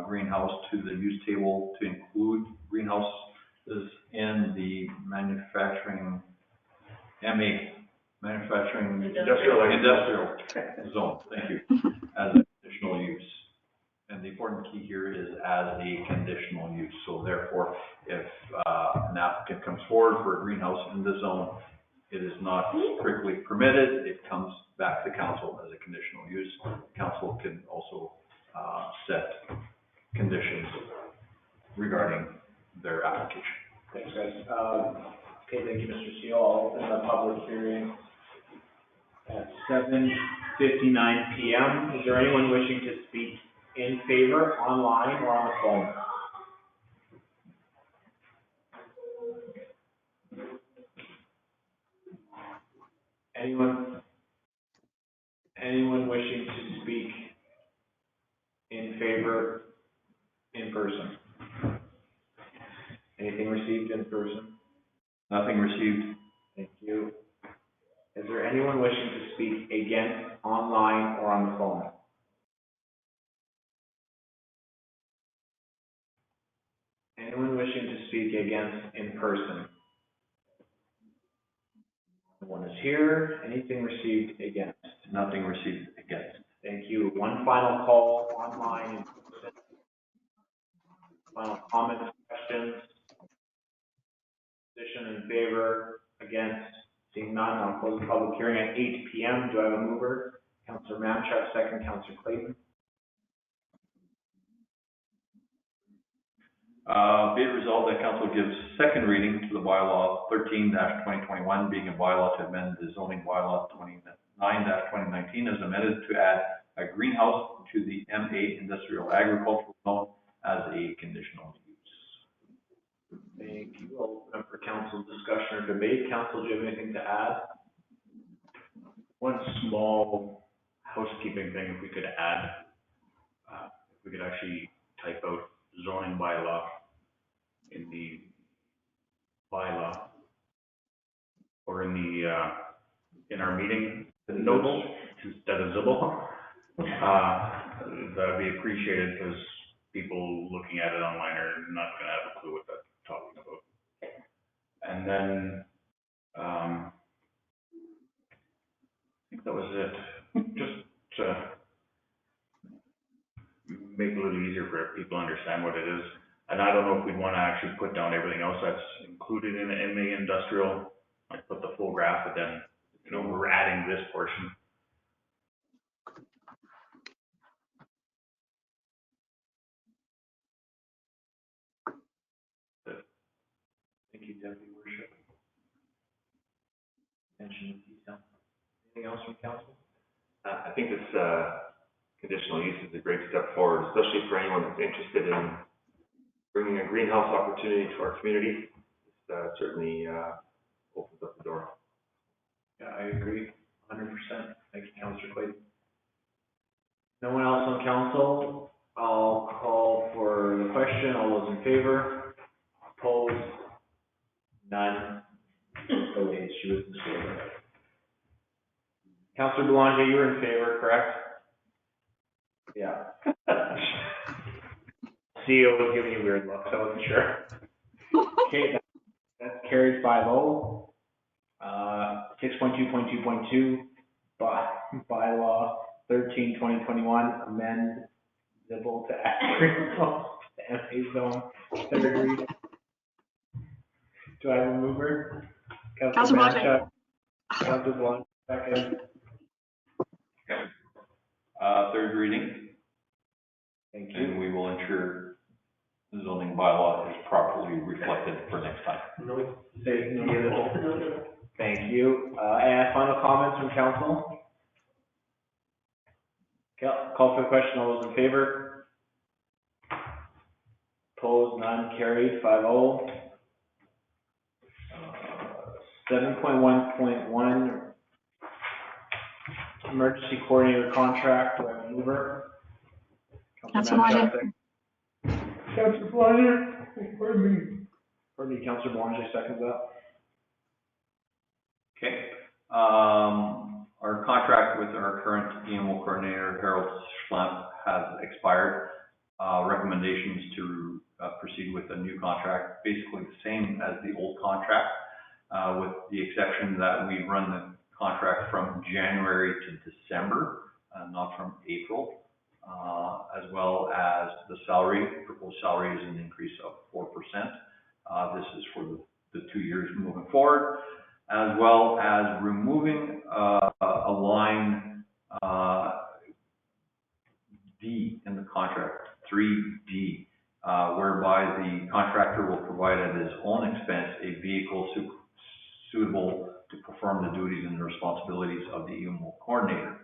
greenhouse to the use table to include greenhouses in the manufacturing, industrial zone. Thank you. As a conditional use. And the important key here is as a conditional use. So therefore, if an applicant comes forward for a greenhouse in the zone, it is not strictly permitted. It comes back to council as a conditional use. Council can also set conditions regarding their application. Thanks, guys. Okay, thank you, Mr. Seal. I'll open the public hearing at 7:59 p.m. Is there anyone wishing to speak in favor, online or on the phone? Anyone wishing to speak in favor in person? received. Thank you. Is there anyone wishing to speak against online or on the phone? Anyone wishing to speak against in person? No one is here. Anything received against? Nothing received against. Thank you. One final call online in person. Final comments, questions? Position in favor, against? Seeing none, I'll close the public hearing at 8 p.m. Do I have a mover? Councillor Mamchuk, second. Councillor Clayton. Be it resolved that council gives second reading to the bylaw 13-2021, being a bylaw to amend the zoning bylaw 29-2019 as amended to add a greenhouse to the M8 industrial agricultural zone as a conditional use. Thank you. I'll open up for council discussion or debate. Council, do you have anything to add? One small housekeeping thing, if we could add, if we could actually type out zoning bylaw in the bylaw, or in the, in our meeting notes, instead of Zibble. That'd be appreciated, because people looking at it online are not gonna have a clue what that's talking about. And then, I think that was it. Just to make it a little easier for people to understand what it is. And I don't know if we'd want to actually put down everything else that's included in the MA industrial, like put the full graph, but then, you know, we're adding this portion. Thank you, Deputy Worship. Attention to detail. Anything else from council? I think this conditional use is a great step forward, especially for anyone that's interested in bringing a greenhouse opportunity to our community. This certainly opens up the door. Yeah, I agree, 100%. Thank you, Councillor Clayton. No one else on council? I'll call for the question. All those in favor? Opposed? None. Oh, wait, she was in favor. Councillor Boulanger, you were in favor, correct? Yeah. CEO was giving you weird looks, I wasn't sure. Okay, that's carried 5-0. 6.2.2.2, bylaw 13/2021, amend Zibble to add greenhouse to MA zone, third reading. Do I have a mover? Councillor Manchuk. Councillor Blanc, second. Third reading, Thank you. and we will ensure the zoning bylaw is properly reflected for next time. Say no. Thank you. And final comments from council? Call for the question. All those in favor? Opposed? None. Carried. 5-0. 7.1.1 emergency coordinator contract. Do I have a mover? Councillor Boulanger. Councillor Boulanger. Pardon me. Councillor Boulanger seconds that. Okay. Our contract with our current EMO coordinator, Harold Schlamp, has expired. Recommendations to proceed with a new contract, basically the same as the old contract, with the exception that we run the contract from January to December, not from April, as well as the salary. Proposed salary is an increase of 4%. This is for the 2 years moving forward, as well as removing a line D in the contract, 3D, whereby the contractor will provide at his own expense a vehicle suitable to perform the duties and responsibilities of the EMO coordinator.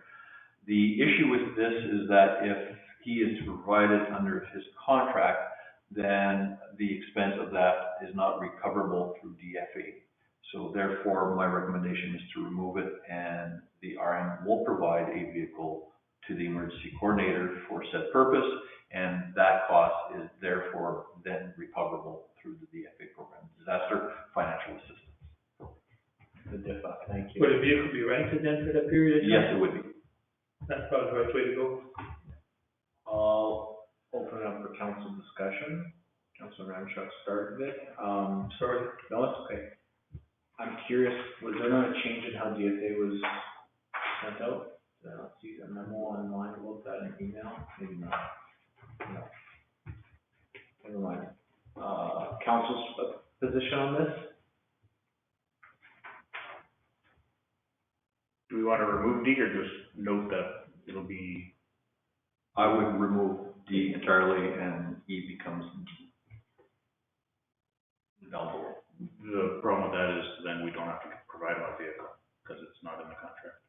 The issue with this is that if he is provided under his contract, then the expense of that is not recoverable through DFA. So therefore, my recommendation is to remove it, and the RM will provide a vehicle to the emergency coordinator for said purpose, and that cost is therefore then recoverable through the DFA program, disaster financial assistance. the DIFA, thank you. Would a vehicle be rented then for that period of time? Yes, it would be. That's probably the right way to go. I'll open it up for council discussion. Councilor Ramchuk started it. Sorry. No, it's okay. I'm curious, was there not a change in how DFA was sent out? Did I not see a memo online about that in email? Maybe not. No. Never mind. Council's position on this? Do we want to remove D or just note that it'll be, I would remove D entirely and E becomes down below. the problem with that is then we don't have to provide a vehicle because it's not in the contract.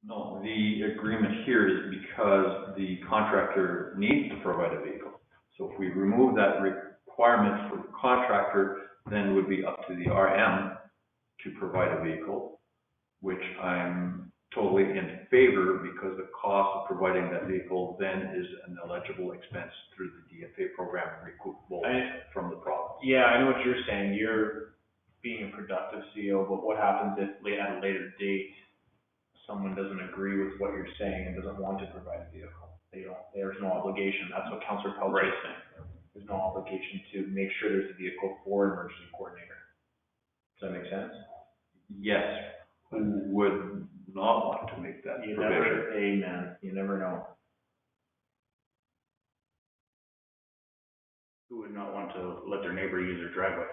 No, the agreement here is because the contractor needs to provide a vehicle. So if we remove that requirement for the contractor, then it would be up to the RM to provide a vehicle, which I'm totally in favor because the cost of providing that vehicle then is an eligible expense through the DFA program and recoupable from the province. Yeah, I know what you're saying. You're being a productive CEO, but what happens if at a later date, someone doesn't agree with what you're saying and doesn't want to provide a vehicle? There's no obligation. That's what Councilor Pelcher is saying. There's no obligation to make sure there's a vehicle for an emergency coordinator. Does that make sense? Yes, who would not want to make that provision? Amen. You never know. Who would not want to let their neighbor use their driveway?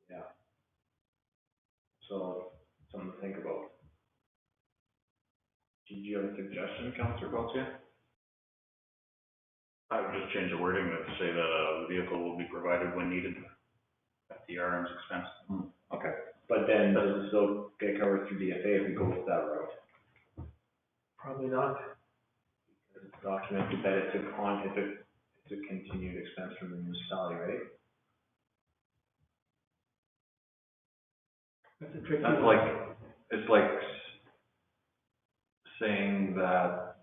Yeah. So, something to think about. Did you have a suggestion, Councilor Pelcher? I would just change the wording to say that a vehicle will be provided when needed at the RM's expense. Okay. But then does it still get covered through DFA if we go with that route? Probably not. Because it's documented that it's a continued expense from the municipality, right? That's a tricky That's one. like, it's like saying that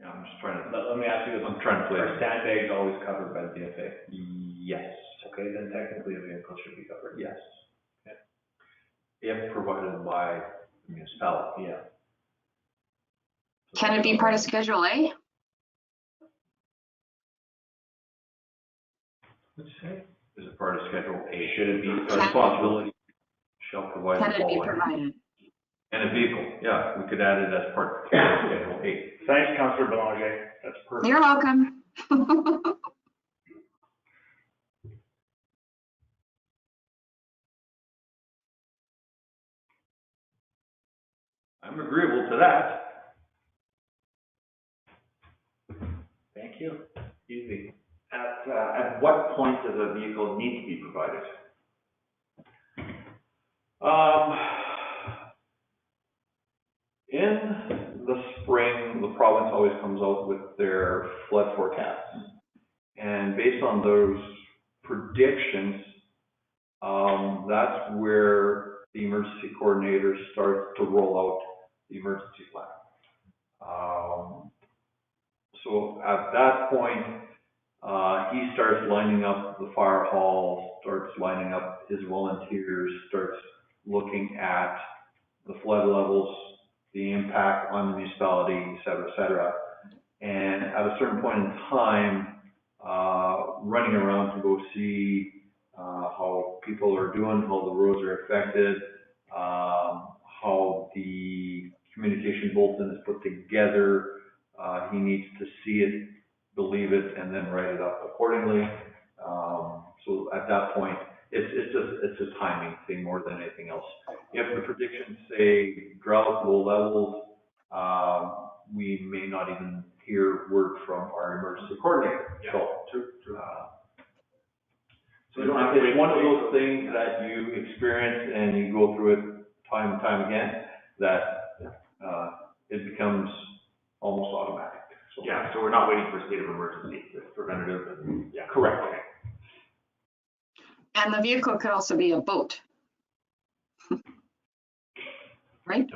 I'm just trying to, Let me ask you this. I'm trying to play. Are sandbags always covered by the DFA? Yes. Okay, then technically a vehicle should be covered. Yes. Okay. If provided by the municipality. Yeah. Can it be part of Schedule A? What'd you say? Is it part of Schedule A? Should it be? The responsibility shall provide Can the it be following. provided? And a vehicle, yeah, we could add it as part of Schedule A. Thanks, Councilor Belanger. That's perfect. You're welcome. I'm agreeable to that. Thank you. Easy. At what point does a vehicle need to be provided? In the spring, the province always comes out with their flood forecasts. And based on those predictions, that's where the emergency coordinator starts to roll out the emergency plan. So at that point, he starts lining up the fire hall, starts lining up his volunteers, starts looking at the flood levels, the impact on the municipality, et cetera, et cetera. And at a certain point in time, running around to go see how people are doing, how the roads are affected, how the communication bulletin is put together. He needs to see it, believe it, and then write it up accordingly. So at that point, it's a timing thing more than anything else. If the predictions say drought, low levels, we may not even hear word from our emergency coordinator. Yeah. So, True. so it's one of those things that you experience and you go through it time and time again, that it becomes almost automatic. So, Yeah, so we're not waiting for a state of emergency, it's preventative. Yeah. correct. Okay. And the vehicle could also be a boat. Right?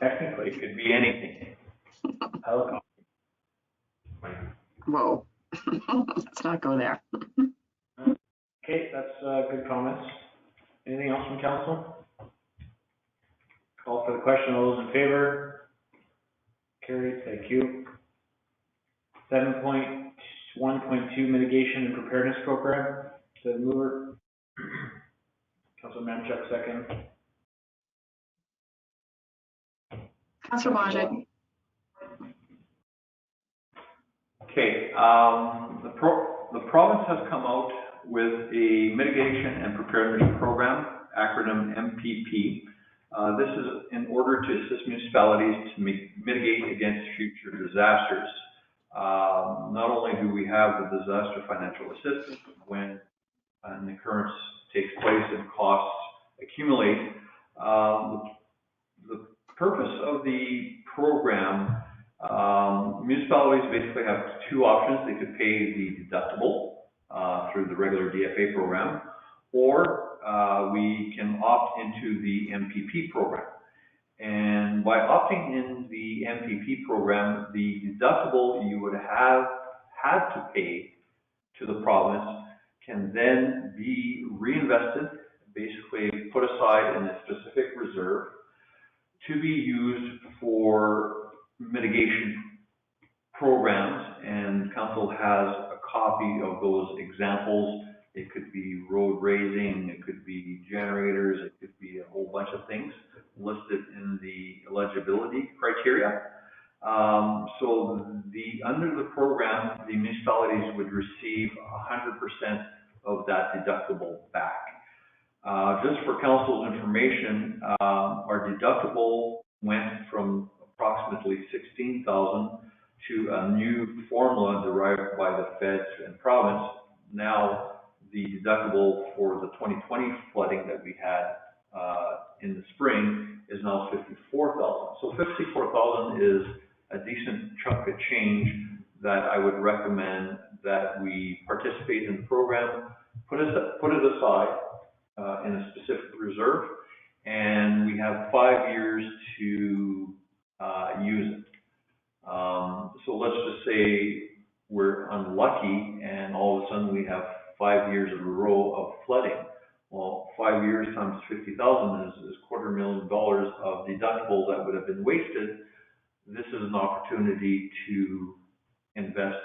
Technically, It could be anything. helicopter. Whoa. Let's not go there. Okay, that's good comments. Anything else from council? Call for the question. All those in favor? Carried. Thank you. 7.1.2 mitigation and preparedness program. The mover. Councilor Mamchuk, second. Councillor Bourget. Okay, the province has come out with a mitigation and preparedness program, acronym MPP. This is in order to assist municipalities to mitigate against future disasters. Not only do we have the disaster financial assistance when an occurrence takes place and costs accumulate, the purpose of the program, municipalities basically have two options. They could pay the deductible through the regular DFA program, or we can opt into the MPP program. And by opting in the MPP program, the deductible you would have had to pay to the province can then be reinvested, basically put aside in a specific reserve to be used for mitigation programs, and council has a copy of those examples. It could be road raising, it could be generators, it could be a whole bunch of things listed in the eligibility criteria. So under the program, the municipalities would receive 100% of that deductible back. Just for council's information, our deductible went from approximately $16,000 to a new formula derived by the feds and province. Now, the deductible for the 2020 flooding that we had in the spring is now $54,000. So $54,000 is a decent chunk of change that I would recommend that we participate in the program, put it aside in a specific reserve, and we have 5 years to use it. So let's just say we're unlucky and all of a sudden we have 5 years in a row of flooding. Well, 5 years times 50,000 is $250,000 of deductible that would have been wasted. This is an opportunity to invest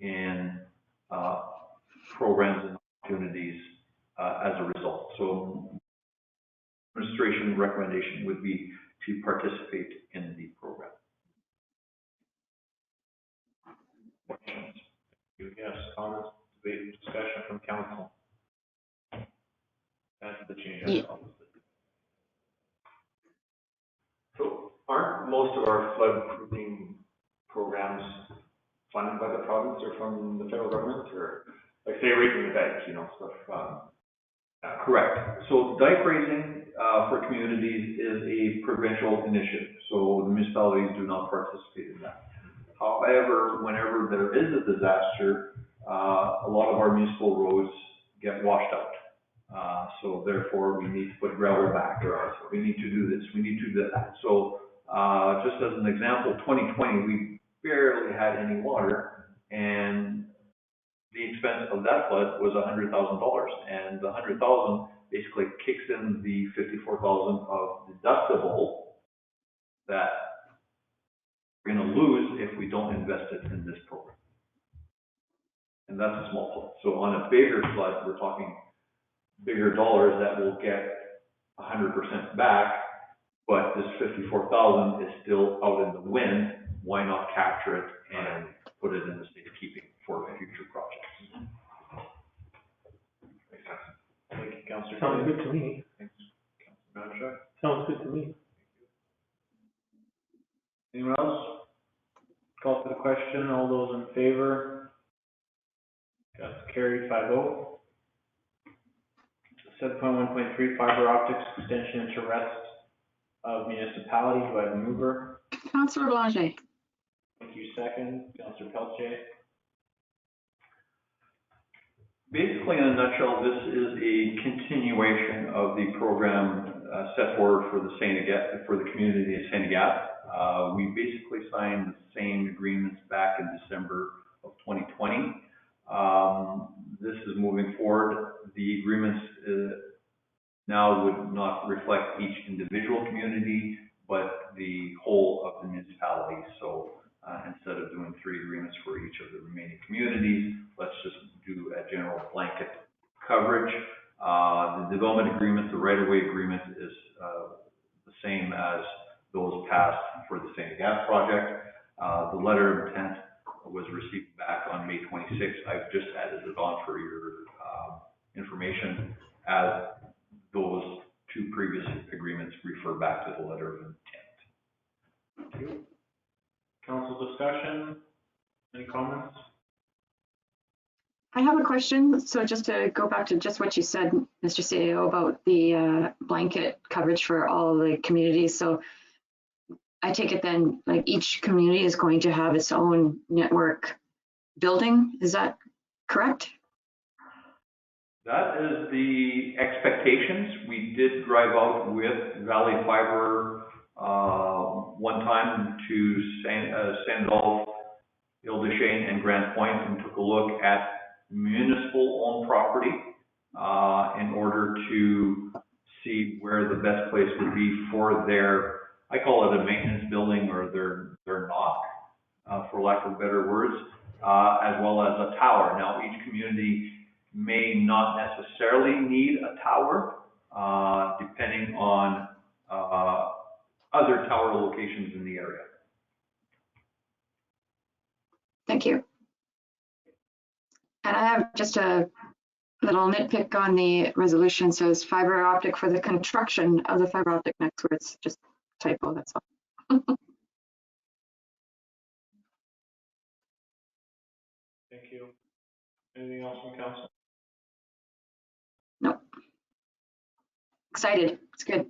in programs and opportunities as a result. So administration recommendation would be to participate in the program. Questions? Yes, comments, debate, discussion from council. That's the change. Yeah. So aren't most of our flood-proofing programs funded by the province or from the federal government, or like say raising the dike, you know, stuff? Correct. So dike raising for communities is a provincial initiative, so the municipalities do not participate in that. However, whenever there is a disaster, a lot of our municipal roads get washed out. So therefore, we need to put gravel back, or we need to do this, we need to do that. So just as an example, 2020, we barely had any water, and the expense of that flood was $100,000, and the $100,000 basically kicks in the $54,000 of deductible that we're going to lose if we don't invest it in this program. And that's a small flood. So on a bigger flood, we're talking bigger dollars that will get 100% back, but this $54,000 is still out in the wind. Why not capture it and put it in the state of keeping for future projects? Makes sense. Thank you, Councilor. Sounds good to me. Thanks, Councilor Mamchuk. Sounds good to me. Anyone else? Call for the question. All those in favor? That's carried 5-0. 7.1.3 fiber optics extension to rest of municipality. Do I have a mover? Councillor Bourget. Thank you. Second, Councilor Pelletier. Basically, in a nutshell, this is a continuation of the program set forward for the community of Saint Agathe. We basically signed the same agreements back in December of 2020. This is moving forward. The agreements now would not reflect each individual community, but the whole of the municipality. So instead of doing 3 agreements for each of the remaining communities, let's just do a general blanket coverage. The development agreement, the right-of-way agreement is the same as those passed for the St. Gas project. The letter of intent was received back on May 26th. I've just added it on for your information, as those 2 previous agreements refer back to the letter of intent. Thank you. Council discussion, any comments? I have a question. So just to go back to just what you said, Mr. CEO, about the blanket coverage for all the communities. So I take it then, like, each community is going to have its own network building. Is that correct? That is the expectations. We did drive out with Valley Fiber one time to St. Adolphe, Ile-des-Chênes, and Grand Point, and took a look at municipal-owned property in order to see where the best place would be for their, I call it a maintenance building, or their NOC, for lack of better words, as well as a tower. Now, each community may not necessarily need a tower, depending on other tower locations in the area. Thank you. And I have just a little nitpick on the resolution. Says fiber optic for the construction of the fiber optic next, where it's just typo, that's all. Thank you. Anything else from council? No. Excited. It's good.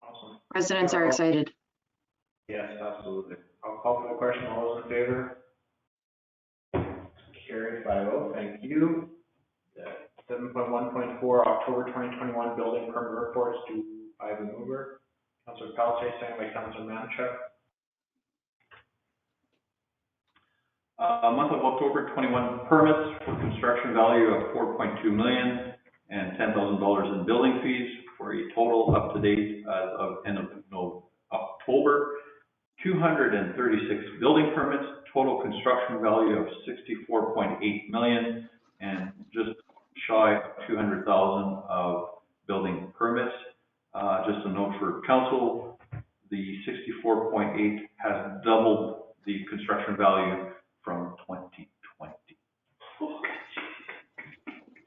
Awesome. Residents are excited. Yes, absolutely. I'll call for the question. All those in favor? Carried by vote. Thank you. 7.1.4 October 2021 building permit reports due by the mover. Councilor Pelletier, second by Councilor Manchuk. Month of October 21 permits for construction value of 4.2 million and $10,000 in building fees, for a total up to date as of end of October, 236 building permits, total construction value of 64.8 million, and just shy of 200,000 of building permits. Just a note for council, the 64.8 has doubled the construction value from 2020.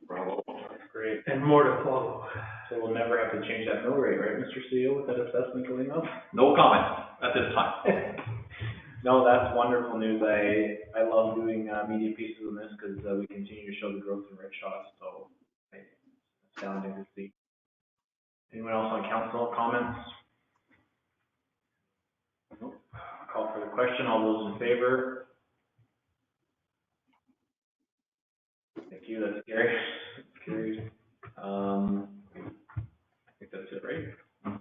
Bravo. That's great. And more to follow. So we'll never have to change that mill rate, right, Mr. CEO, with that assessment going up? No comment at this time. No, that's wonderful news. I love doing media pieces on this because we continue to show the growth in Rickshaw, so it's astounding to see. Anyone else on council comments? Nope. Call for the question. All those in favor? Thank you. That's scary. That's scary. I think that's it, right?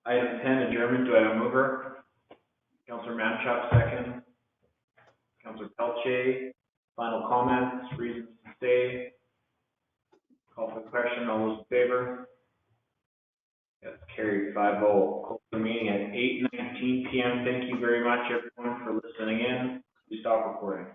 Item 10, adjournment. Do I have a mover? Councilor Manchuk, second. Councilor Pelletier, final comments, reasons to stay. Call for the question. All those in favor? That's carried 5-0. Close the meeting at 8:19 p.m. Thank you very much, everyone, for listening in. Please stop recording.